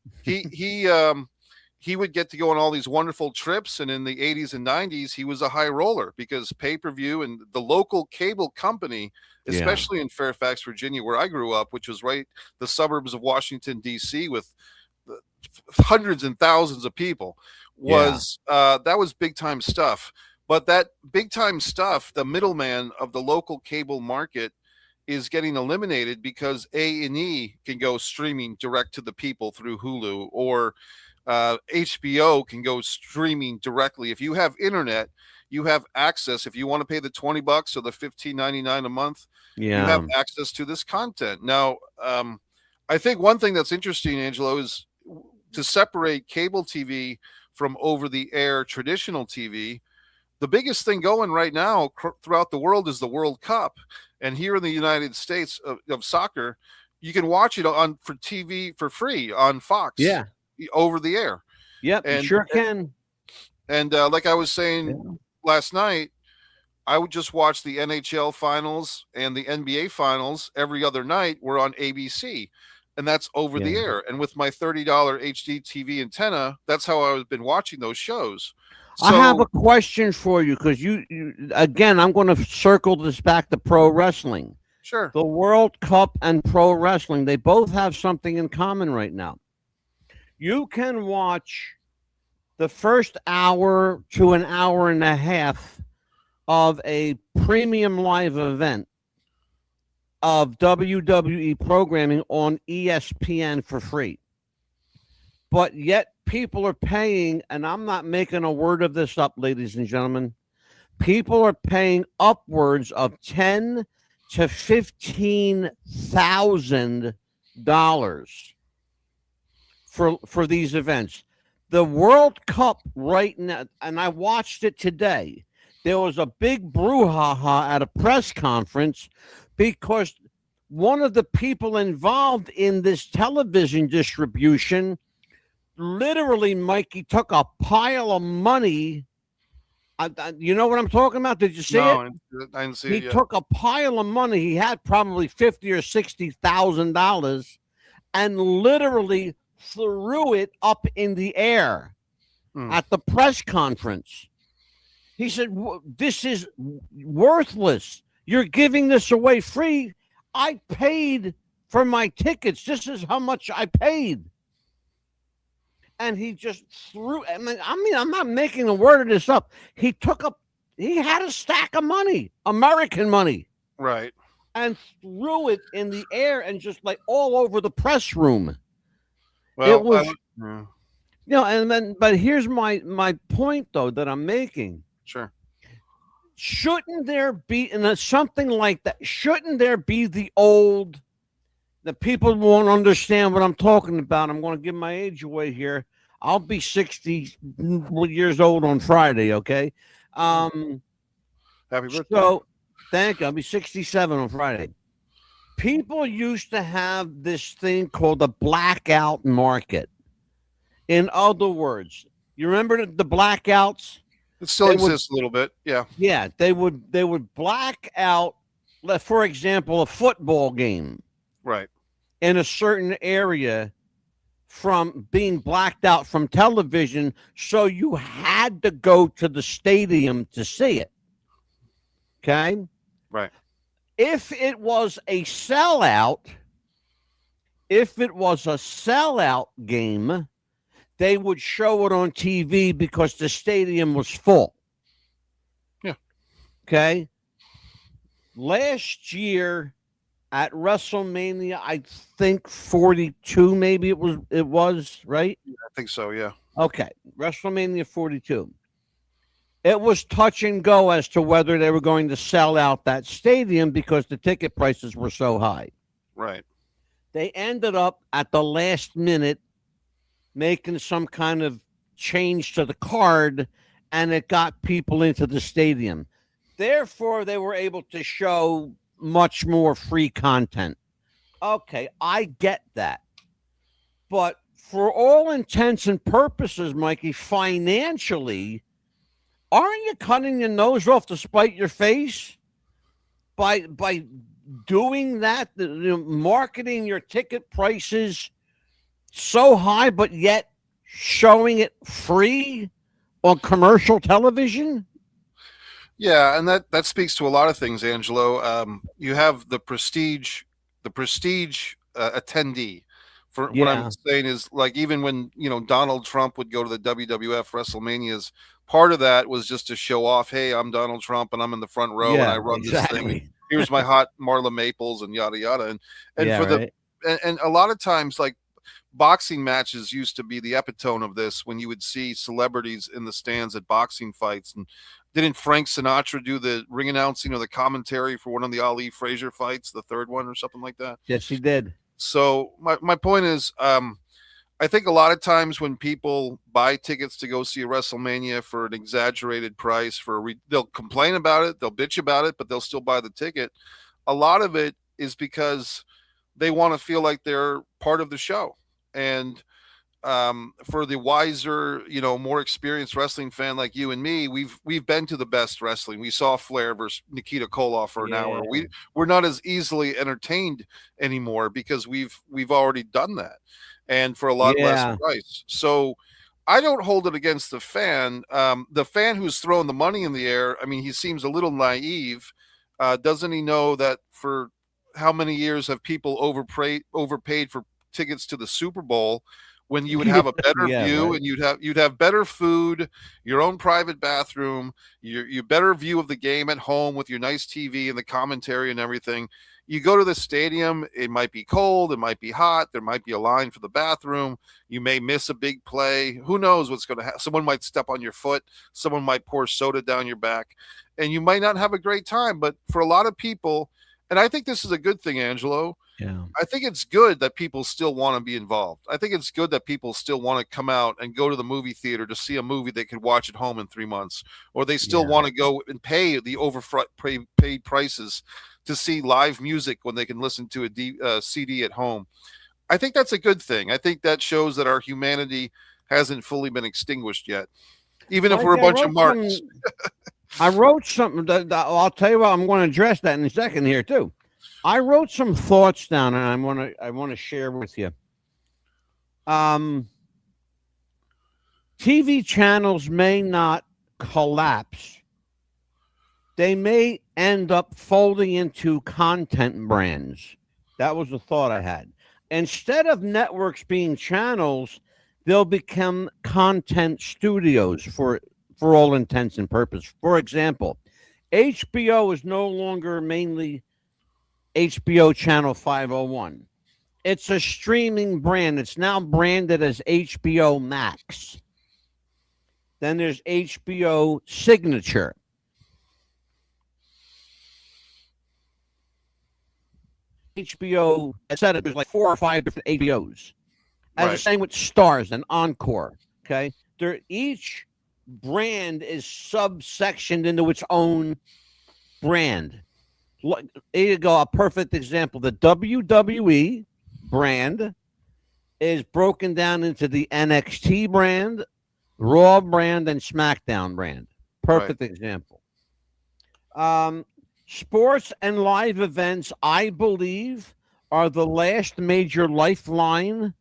Speaker 2: he would get to go on all these wonderful trips, and in the 80s and 90s he was a high roller because pay-per-view and the local cable company, especially in Fairfax, Virginia, where I grew up, which was right the suburbs of Washington DC with hundreds and thousands of people, was that was big time stuff. But that big time stuff, the middleman of the local cable market is getting eliminated because A&E can go streaming direct to the people through Hulu, or HBO can go streaming directly. If you have internet, you have access. If you want to pay the $20 or the $15.99 a month, you have access to this content. Now, I think one thing that's interesting, Angelo, is to separate cable TV from over-the-air traditional TV. The biggest thing going right now throughout the world is the World Cup. And here in the United States of soccer, you can watch it on for TV for free on Fox.
Speaker 1: Yeah.
Speaker 2: Over the air.
Speaker 1: Yep,
Speaker 2: and,
Speaker 1: you sure can.
Speaker 2: And like I was saying last night, I would just watch the NHL finals and the NBA finals every other night. We're on ABC, and that's over the air. And with my $30 HD TV antenna, that's how I've been watching those shows. So,
Speaker 1: I have a question for you, because you again, I'm going to circle this back to pro wrestling.
Speaker 2: Sure.
Speaker 1: The World Cup and pro wrestling, they both have something in common right now. You can watch the first hour to an hour and a half of a premium live event of WWE programming on ESPN for free. But yet people are paying, and I'm not making a word of this up, ladies and gentlemen, people are paying upwards of $10,000 to $15,000 for these events. The World Cup right now, and I watched it today, there was a big brouhaha at a press conference because one of the people involved in this television distribution literally, Mikey, took a pile of money. You know what I'm talking about? Did you see it?
Speaker 2: I didn't see it yet.
Speaker 1: He took a pile of money. He had probably $50,000 or $60,000 and literally threw it up in the air at the press conference. He said, "This is worthless. You're giving this away free. I paid for my tickets. This is how much I paid." And he just threw. I mean, I'm not making a word of this up. He had a stack of money, American money,
Speaker 2: right,
Speaker 1: and threw it in the air and just like all over the press room.
Speaker 2: Well,
Speaker 1: it was, and then, but here's my point though that I'm making.
Speaker 2: Sure.
Speaker 1: Shouldn't there be something like that? Shouldn't there be the people won't understand what I'm talking about? I'm going to give my age away here. I'll be 60 years old on Friday. Okay.
Speaker 2: Happy birthday.
Speaker 1: So thank you. I'll be 67 on Friday. People used to have this thing called the blackout market. In other words, you remember the blackouts?
Speaker 2: It still exists a little bit. Yeah.
Speaker 1: Yeah. They would black out, for example, a football game.
Speaker 2: Right.
Speaker 1: In a certain area from being blacked out from television. So you had to go to the stadium to see it. Okay.
Speaker 2: Right.
Speaker 1: If it was a sellout game, they would show it on TV because the stadium was full.
Speaker 2: Yeah.
Speaker 1: Okay. Last year at WrestleMania, I think 42, maybe it was, right?
Speaker 2: I think so, yeah.
Speaker 1: Okay. WrestleMania 42. It was touch and go as to whether they were going to sell out that stadium because the ticket prices were so high.
Speaker 2: Right.
Speaker 1: They ended up at the last minute making some kind of change to the card, and it got people into the stadium. Therefore, they were able to show much more free content. Okay, I get that. But for all intents and purposes, Mikey, financially, aren't you cutting your nose off to spite your face by doing that, marketing your ticket prices so high, but yet showing it free on commercial television?
Speaker 2: Yeah, and that speaks to a lot of things, Angelo. You have the prestige attendee. What I'm saying is, like, even when Donald Trump would go to the WWF WrestleManias, part of that was just to show off, hey, I'm Donald Trump and I'm in the front row and I run this thing. Here's my hot Marla Maples and yada yada. And a lot of times, like, boxing matches used to be the epitome of this, when you would see celebrities in the stands at boxing fights. And didn't Frank Sinatra do the ring announcing or the commentary for one of the Ali Frazier fights, the third one or something like that?
Speaker 1: Yes, he did.
Speaker 2: So my point is, I think a lot of times when people buy tickets to go see a WrestleMania for an exaggerated price, they'll complain about it, they'll bitch about it, but they'll still buy the ticket. A lot of it is because they want to feel like they're part of the show. And for the wiser, more experienced wrestling fan like you and me, we've been to the best wrestling. We saw Flair versus Nikita Koloff for an hour. We're not as easily entertained anymore because we've already done that, and for a lot less price. So I don't hold it against the fan. The fan who's throwing the money in the air, I mean, he seems a little naive. Doesn't he know that for how many years have people overpaid for tickets to the Super Bowl, when you would have a better view, right, and you'd have better food, your own private bathroom, your better view of the game at home with your nice TV and the commentary and everything. You go to the stadium, it might be cold, it might be hot, there might be a line for the bathroom, you may miss a big play, who knows what's going to happen. Someone might step on your foot, someone might pour soda down your back, and you might not have a great time. But for a lot of people, and I think this is a good thing, Angelo, I think it's good that people still want to be involved. I think it's good that people still want to come out and go to the movie theater to see a movie they could watch at home in 3 months, or they still want to go and pay the paid prices to see live music when they can listen to a CD at home. I think that's a good thing. I think that shows that our humanity hasn't fully been extinguished yet, even if we're a bunch of marks.
Speaker 1: I wrote something that I'll tell you what, I'm going to address that in a second here too. I wrote some thoughts down, and I want to share with you. TV channels may not collapse. They may end up folding into content brands. That was the thought I had. Instead of networks being channels, they'll become content studios for all intents and purposes. For example, HBO is no longer mainly HBO Channel 501. It's a streaming brand. It's now branded as HBO Max. Then there's HBO Signature. HBO, I said it, there's like 4 or 5 different HBOs. And the same with Stars and Encore. Okay. Each brand is subsectioned into its own brand. Here you go, a perfect example. The WWE brand is broken down into the NXT brand, Raw brand, and SmackDown brand. Perfect example. Sports and live events, I believe, are the last major lifeline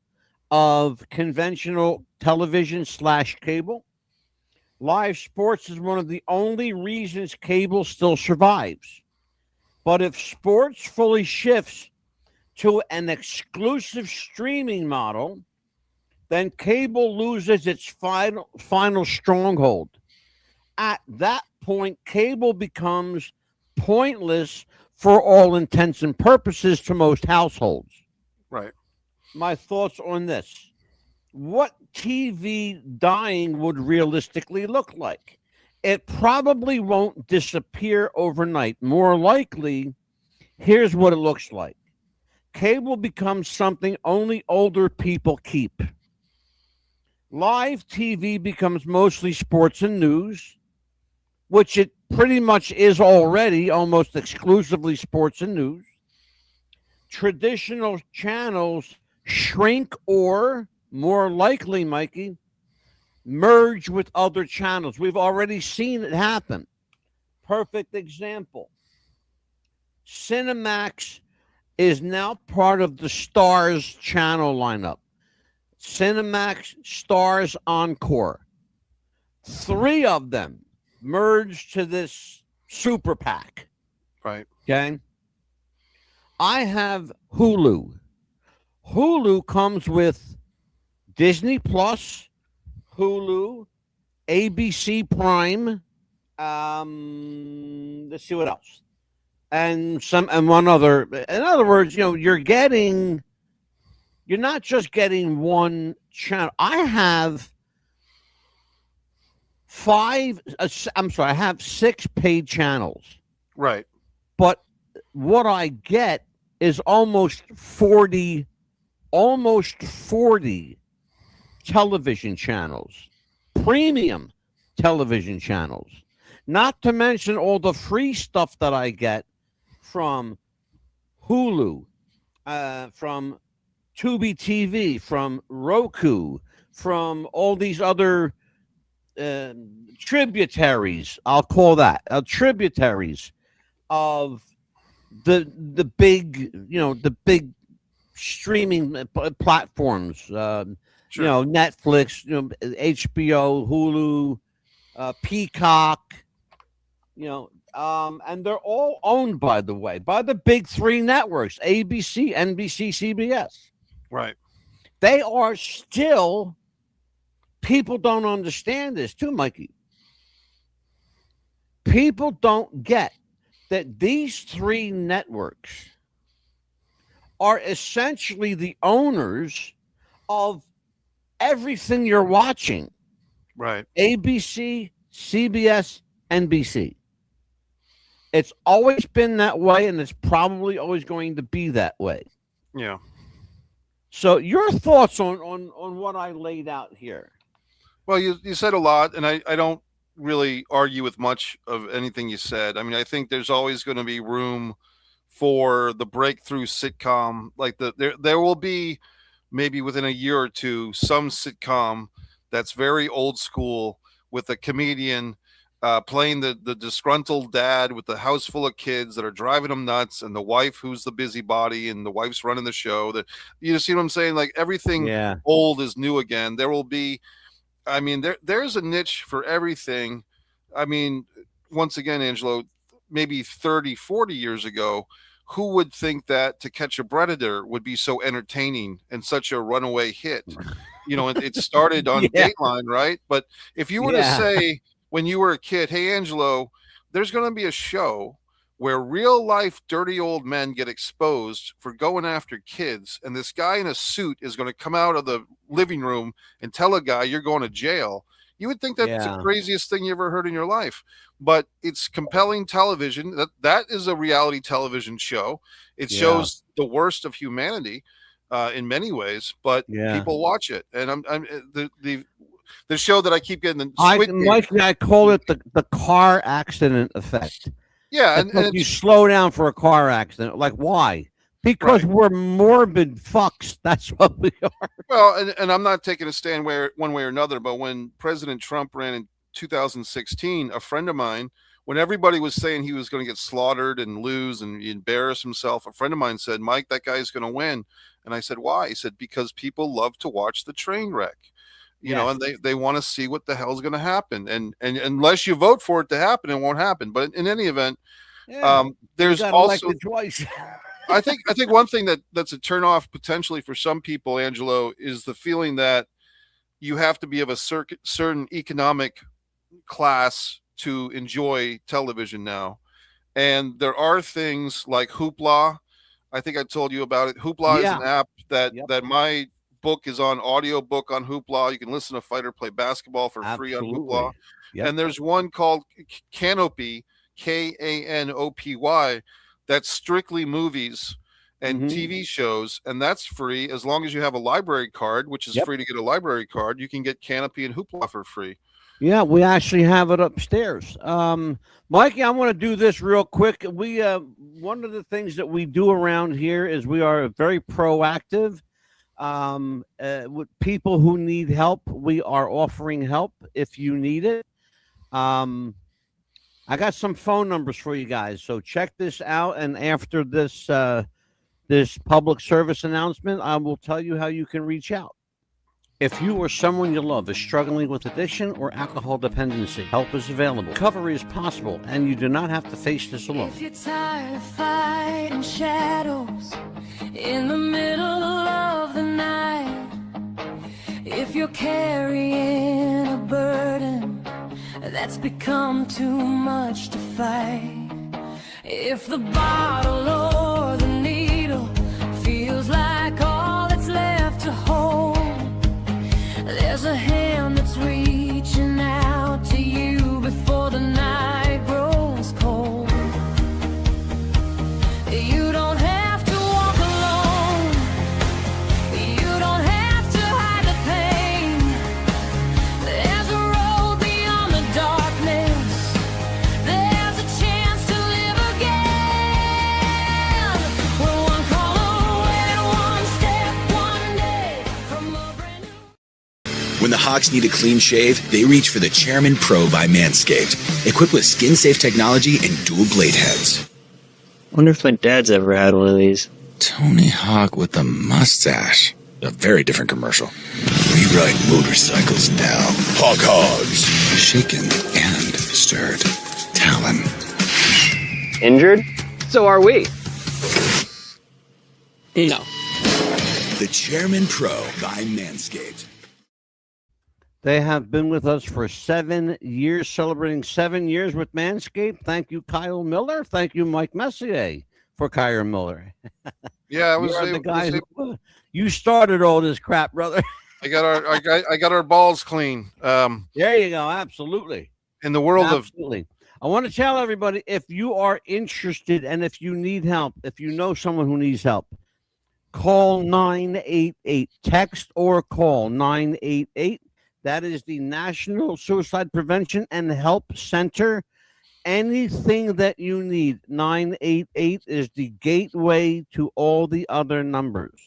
Speaker 1: of conventional television / cable. Live sports is one of the only reasons cable still survives. But if sports fully shifts to an exclusive streaming model, then cable loses its final stronghold. At that point, cable becomes pointless for all intents and purposes to most households.
Speaker 2: Right.
Speaker 1: My thoughts on this. What TV dying would realistically look like? It probably won't disappear overnight. More likely, here's what it looks like. Cable becomes something only older people keep. Live TV becomes mostly sports and news, which it pretty much is already, almost exclusively sports and news. Traditional channels shrink or, more likely, Mikey, merge with other channels. We've already seen it happen. Perfect example. Cinemax is now part of the Stars channel lineup. Cinemax, Stars, Encore. 3 of them merged to this super PAC.
Speaker 2: Right.
Speaker 1: Okay. I have Hulu. Hulu comes with Disney Plus, Hulu, ABC Prime. Let's see what else. And one other. In other words, you're getting you're not just getting one channel. I have I have 6 paid channels,
Speaker 2: Right.
Speaker 1: but what I get is almost 40 television channels, premium television channels, not to mention all the free stuff that I get from Hulu, from Tubi TV, from Roku, from all these other tributaries. I'll call that tributaries of the big, the big streaming platforms.
Speaker 2: Sure.
Speaker 1: Netflix, HBO, Hulu, Peacock. And they're all owned, by the way, by the big 3 networks: ABC, NBC, CBS.
Speaker 2: Right.
Speaker 1: They are still, people don't understand this too, Mikey. People don't get that these 3 networks are essentially the owners of everything you're watching.
Speaker 2: Right.
Speaker 1: ABC, CBS, NBC. It's always been that way, and it's probably always going to be that way.
Speaker 2: Yeah.
Speaker 1: So your thoughts on what I laid out here?
Speaker 2: Well, you said a lot, and I don't really argue with much of anything you said. I mean, I think there's always going to be room for the breakthrough sitcom. Like there will be maybe within a year or two some sitcom that's very old school with a comedian playing the disgruntled dad with the house full of kids that are driving him nuts, and the wife who's the busybody, and the wife's running the show. That, you see what I'm saying? Like, everything old is new again. There will be, I mean, there's a niche for everything. I mean, once again, Angelo, maybe 30, 40 years ago, who would think that To Catch a Predator would be so entertaining and such a runaway hit? It started on Dateline, right? But if you were to say, when you were a kid, hey, Angelo, there's going to be a show where real life dirty old men get exposed for going after kids, and this guy in a suit is going to come out of the living room and tell a guy you're going to jail, you would think that's the craziest thing you ever heard in your life. But it's compelling television. That is a reality television show. It shows the worst of humanity in many ways, but people watch it. And the show that I keep getting,
Speaker 1: I call it the car accident effect.
Speaker 2: Yeah,
Speaker 1: and you slow down for a car accident. Like, why? Because we're morbid fucks. That's what we are.
Speaker 2: Well, and I'm not taking a stand one way or another, but when President Trump ran in 2016, a friend of mine, when everybody was saying he was going to get slaughtered and lose and embarrass himself, a friend of mine said, Mike, that guy's going to win. And I said, why? He said, because people love to watch the train wreck. And they want to see what the hell's going to happen. And unless you vote for it to happen, it won't happen. But in any event, there's also
Speaker 1: twice.
Speaker 2: I think one thing that's a turnoff potentially for some people, Angelo, is the feeling that you have to be of a certain economic class to enjoy television now. And there are things like Hoopla. I think I told you about it. Hoopla is an app that my book is on audiobook on Hoopla. You can listen to Fighter play basketball for free on Hoopla. And there's one called Canopy, Kanopy, that's strictly movies and TV shows, and that's free as long as you have a library card, which is free to get a library card. You can get Canopy and Hoopla for free.
Speaker 1: Yeah, we actually have it upstairs. Mikey, I want to do this real quick. We one of the things that we do around here is we are very proactive with people who need help. We are offering help if you need it. I got some phone numbers for you guys, so check this out. And after this this public service announcement, I will tell you how you can reach out. If you or someone you love is struggling with addiction or alcohol dependency, help is available. Recovery is possible, and you do not have to face this alone.
Speaker 6: If you're tired of fighting shadows in the middle of the night, if you're carrying a burden that's become too much to fight, if the bottle or the needle feels like all that's left
Speaker 7: When the Hawks need a clean shave, they reach for the Chairman Pro by Manscaped, equipped with skin-safe technology and dual blade heads.
Speaker 8: Wonder if my dad's ever had one of these.
Speaker 7: Tony Hawk with the mustache. A very different commercial. We ride motorcycles now. Hawk Hogs. Shaken and stirred. Talon.
Speaker 8: Injured? So are we. No.
Speaker 7: The Chairman Pro by Manscaped.
Speaker 1: They have been with us for 7 years, celebrating 7 years with Manscaped. Thank you, Kyle Miller. Thank you, Mike Messier, for Kyle Miller.
Speaker 2: Yeah, I was
Speaker 1: You are the
Speaker 2: able-
Speaker 1: guy who, you started all this crap, brother.
Speaker 2: I got our balls clean.
Speaker 1: There you go. Absolutely.
Speaker 2: In the world
Speaker 1: Absolutely. I want to tell everybody, if you are interested and if you need help, if you know someone who needs help, call 988. Text or call 988. That is the National Suicide Prevention and Help Center. Anything that you need, 988 is the gateway to all the other numbers.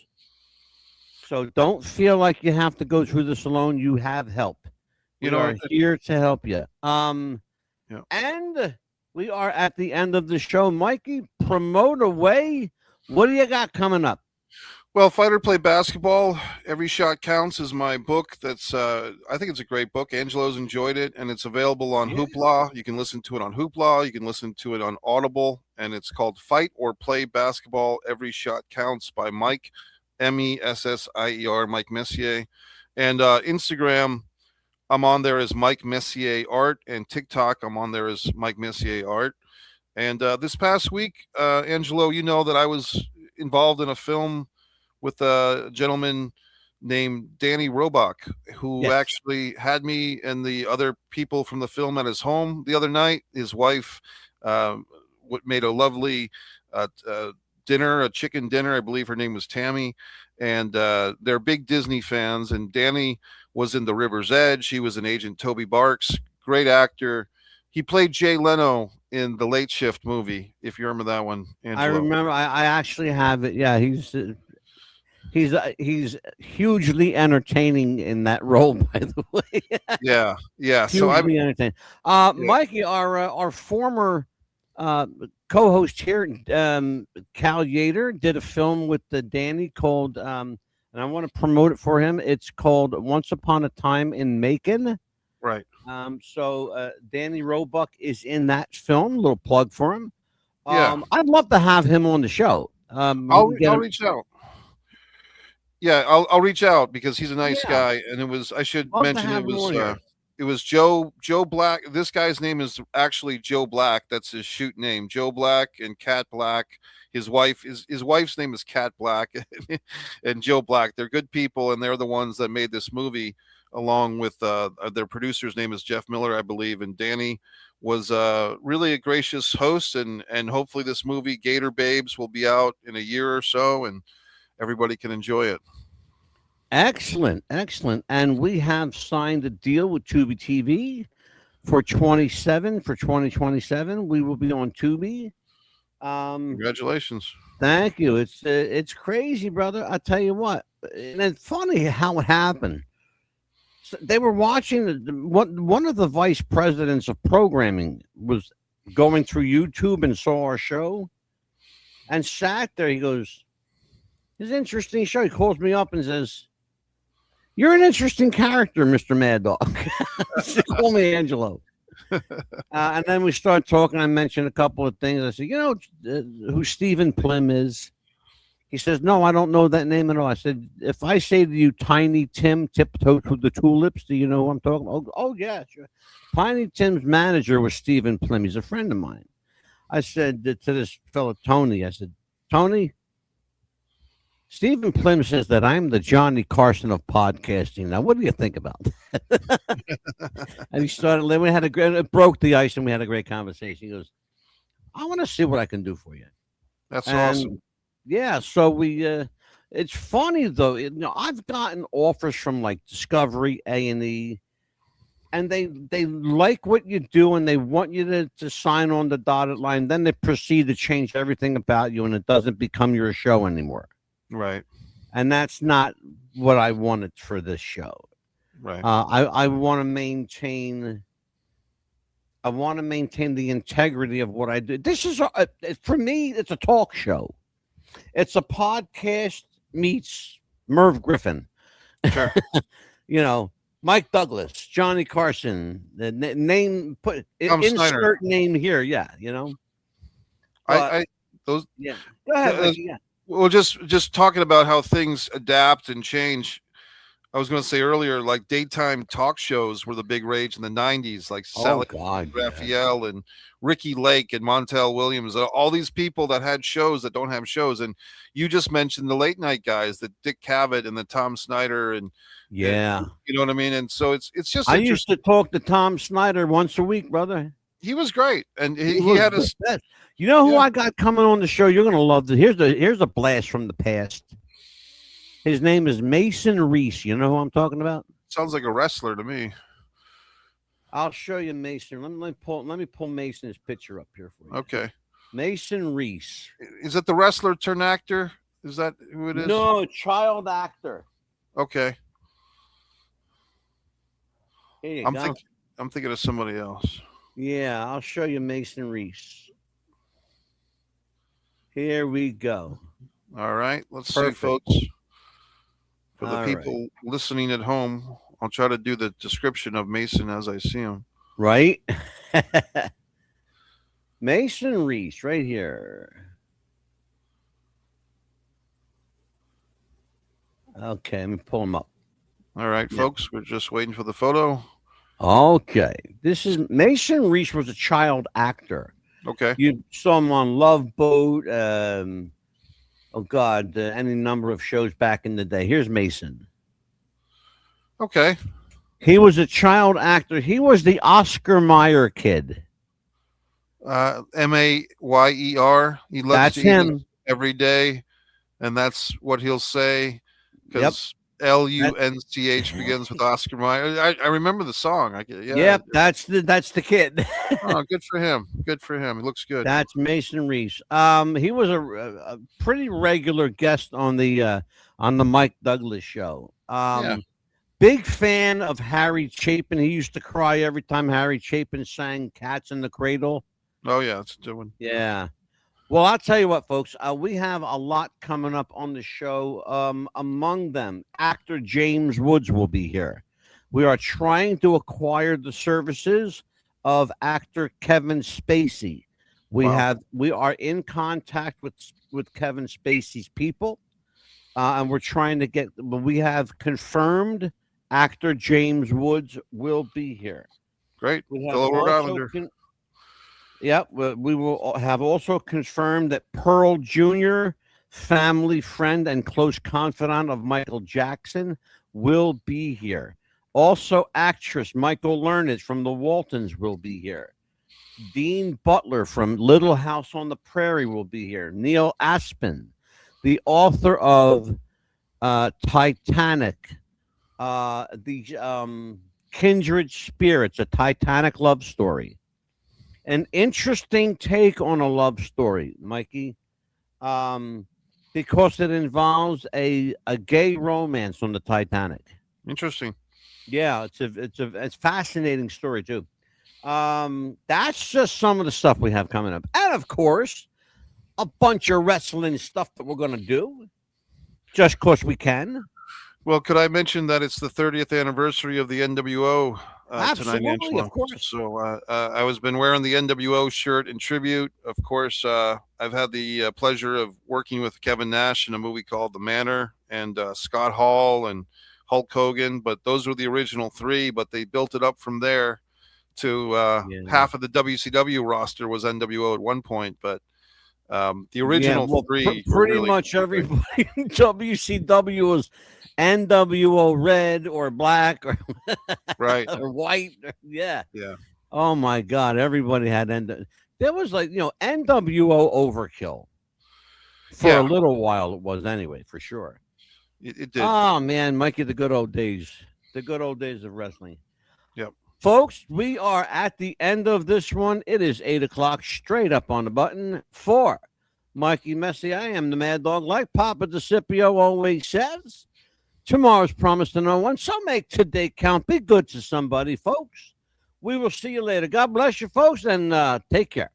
Speaker 1: So don't feel like you have to go through this alone. You have help. We are here to help you. And we are at the end of the show. Mikey, promote away. What do you got coming up?
Speaker 2: Well, Fight or Play Basketball, Every Shot Counts is my book. That's I think it's a great book. Angelo's enjoyed it, and it's available on Hoopla. You can listen to it on Hoopla. You can listen to it on Audible, and it's called Fight or Play Basketball, Every Shot Counts by Mike, Messier, Mike Messier. And Instagram, I'm on there as Mike Messier Art, and TikTok, I'm on there as Mike Messier Art. And this past week, Angelo, you know that I was involved in a film with a gentleman named Danny Roebuck, who actually had me and the other people from the film at his home the other night. His wife made a lovely dinner, a chicken dinner. I believe her name was Tammy, and they're big Disney fans. And Danny was in The River's Edge. He was an Agent Toby Barks, great actor. He played Jay Leno in the Late Shift movie, if you remember that one, Angelo.
Speaker 1: I remember. I actually have it. Yeah, he's hugely entertaining in that role, by the way.
Speaker 2: yeah.
Speaker 1: Hugely
Speaker 2: So I'm
Speaker 1: entertaining. Mikey, our former co-host here, Cal Yater, did a film with Danny called, and I want to promote it for him. It's called Once Upon a Time in Macon.
Speaker 2: Right.
Speaker 1: So Danny Roebuck is in that film. A little plug for him.
Speaker 2: Yeah.
Speaker 1: I'd love to have him on the show.
Speaker 2: I'll reach out. Yeah, I'll reach out because he's a nice guy, and I should mention it was Joe Black. This guy's name is actually Joe Black. That's his shoot name, Joe Black and Cat Black. His wife's name is Cat Black and Joe Black. They're good people, and they're the ones that made this movie, along with their producer's name is Jeff Miller, I believe. And Danny was really a gracious host, and hopefully this movie Gator Babes will be out in a year or so, and everybody can enjoy it.
Speaker 1: Excellent. And we have signed a deal with Tubi TV for 2027. We will be on Tubi.
Speaker 2: Congratulations.
Speaker 1: Thank you. It's crazy, brother. I tell you what, and it's funny how it happened. So they were watching one of the vice presidents of programming was going through YouTube and saw our show and sat there. He goes, "It's an interesting show." He calls me up and says, "You're an interesting character, Mr. Mad Dog." Call me Angelo. And then we started talking. I mentioned a couple of things. I said, "You know who Stephen Plim is?" He says, "No, I don't know that name at all." I said, "If I say to you, Tiny Tim tiptoe through the tulips, do you know who I'm talking about?" Oh yeah, sure. Tiny Tim's manager was Stephen Plim. He's a friend of mine. I said to this fellow, Tony, I said, "Tony, Stephen Plim says that I'm the Johnny Carson of podcasting. Now, what do you think about that?" And he started, we had it broke the ice and we had a great conversation. He goes, "I want to see what I can do for you."
Speaker 2: That's awesome.
Speaker 1: Yeah. So it's funny though. I've gotten offers from like Discovery, A&E, and they like what you do and they want you to sign on the dotted line. Then they proceed to change everything about you and it doesn't become your show anymore.
Speaker 2: Right.
Speaker 1: And that's not what I wanted for this show.
Speaker 2: Right.
Speaker 1: I want to maintain. I want to maintain the integrity of what I do. This is for me. It's a talk show. It's a podcast meets Merv Griffin.
Speaker 2: Sure.
Speaker 1: You know, Mike Douglas, Johnny Carson. The name put
Speaker 2: Tom
Speaker 1: insert
Speaker 2: Snyder.
Speaker 1: name here. Yeah, you know.
Speaker 2: I those
Speaker 1: Yeah. Go ahead.
Speaker 2: uh,
Speaker 1: Mikey, yeah.
Speaker 2: well, just talking about how things adapt and change. I was going to say earlier, like daytime talk shows were the big rage in the '90s, like
Speaker 1: Oh
Speaker 2: Sally
Speaker 1: God. Yeah.
Speaker 2: Raphael and Ricky Lake and Montel Williams, all these people that had shows that don't have shows. And you just mentioned the late night guys, the Dick Cavett and the Tom Snyder, and
Speaker 1: Yeah.
Speaker 2: you know what I mean. And so it's just
Speaker 1: I
Speaker 2: interesting.
Speaker 1: used to talk to Tom Snyder once a week, brother.
Speaker 2: He was great, and he
Speaker 1: was
Speaker 2: had
Speaker 1: the
Speaker 2: his.
Speaker 1: best. You know who
Speaker 2: Yeah.
Speaker 1: I got coming on the show? You're gonna love this. Here's a blast from the past. His name is Mason Reese. You know who I'm talking about?
Speaker 2: Sounds like a wrestler to me.
Speaker 1: I'll show you Mason. Let me pull Mason's picture up here for you.
Speaker 2: Okay,
Speaker 1: Mason Reese.
Speaker 2: is it the wrestler turned actor? Is that who it is?
Speaker 1: No, child actor.
Speaker 2: Okay,
Speaker 1: Here you
Speaker 2: I'm
Speaker 1: go.
Speaker 2: thinking of somebody else.
Speaker 1: Yeah, I'll show you Mason Reese. Here we go.
Speaker 2: All right, let's
Speaker 1: Perfect.
Speaker 2: see, folks. For the
Speaker 1: All
Speaker 2: people listening at home, I'll try to do the description of Mason as I see him.
Speaker 1: Right? Mason Reese, right here. Okay, let me pull him up.
Speaker 2: All right,
Speaker 1: Yeah.
Speaker 2: folks, we're just waiting for the photo.
Speaker 1: Okay, this is Mason Reese was a child actor.
Speaker 2: Okay,
Speaker 1: You saw him on Love Boat. Oh God, any number of shows back in the day. Here's Mason.
Speaker 2: okay,
Speaker 1: He was a child actor. He was the Oscar Mayer kid.
Speaker 2: Mayer. He loves
Speaker 1: That's
Speaker 2: to eat
Speaker 1: him.
Speaker 2: every day, and that's what he'll say
Speaker 1: Yep.
Speaker 2: because Lunch begins with Oscar Mayer. I remember the song. Yeah.
Speaker 1: Yep, that's the kid.
Speaker 2: Oh, good for him. Good for him. He looks good.
Speaker 1: That's Mason Reese. He was a pretty regular guest on the Mike Douglas show.
Speaker 2: Yeah.
Speaker 1: Big fan of Harry Chapin. He used to cry every time Harry Chapin sang "Cats in the Cradle."
Speaker 2: Oh yeah, it's doing.
Speaker 1: Yeah. Well, I'll tell you what, folks. We have a lot coming up on the show. Among them, actor James Woods will be here. We are trying to acquire the services of actor Kevin Spacey. We are in contact with Kevin Spacey's people, and we're trying to get. We have confirmed actor James Woods will be here.
Speaker 2: Great.
Speaker 1: We have
Speaker 2: Fellow Rhode
Speaker 1: also
Speaker 2: Islander.
Speaker 1: Yep, we will have also confirmed that Pearl Jr., family friend and close confidant of Michael Jackson, will be here. Also, actress Michael Learned from the Waltons will be here. Dean Butler from Little House on the Prairie will be here. Neil Aspin, the author of Titanic, the Kindred Spirits, a Titanic love story. An interesting take on a love story, Mikey, because it involves a gay romance on the Titanic.
Speaker 2: Interesting.
Speaker 1: Yeah, it's a fascinating story too. That's just some of the stuff we have coming up, and of course, a bunch of wrestling stuff that we're gonna do, just cause we can.
Speaker 2: Well, could I mention that it's the 30th anniversary of the NWO tonight,
Speaker 1: Absolutely,
Speaker 2: Angelo?
Speaker 1: of course.
Speaker 2: So I was been wearing the NWO shirt in tribute. Of course, I've had the pleasure of working with Kevin Nash in a movie called The Manor, and Scott Hall and Hulk Hogan. But those were the original three. But they built it up from there to half of the WCW roster was NWO at one point. But the original three,
Speaker 1: pretty
Speaker 2: really
Speaker 1: much everybody in WCW was NWO red or black or
Speaker 2: right
Speaker 1: or white. Yeah.
Speaker 2: Yeah.
Speaker 1: Oh my God. Everybody had there was NWO overkill for a little while. It was anyway, for sure.
Speaker 2: It did.
Speaker 1: Oh man, Mikey, the good old days of wrestling.
Speaker 2: Yep.
Speaker 1: Folks, we are at the end of this one. It is 8:00 straight up on the button for Mikey Messi. I am the Mad Dog, like Papa DeCipio always says. Tomorrow's promised to no one, so make today count. Be good to somebody, folks. We will see you later. God bless you, folks, and take care.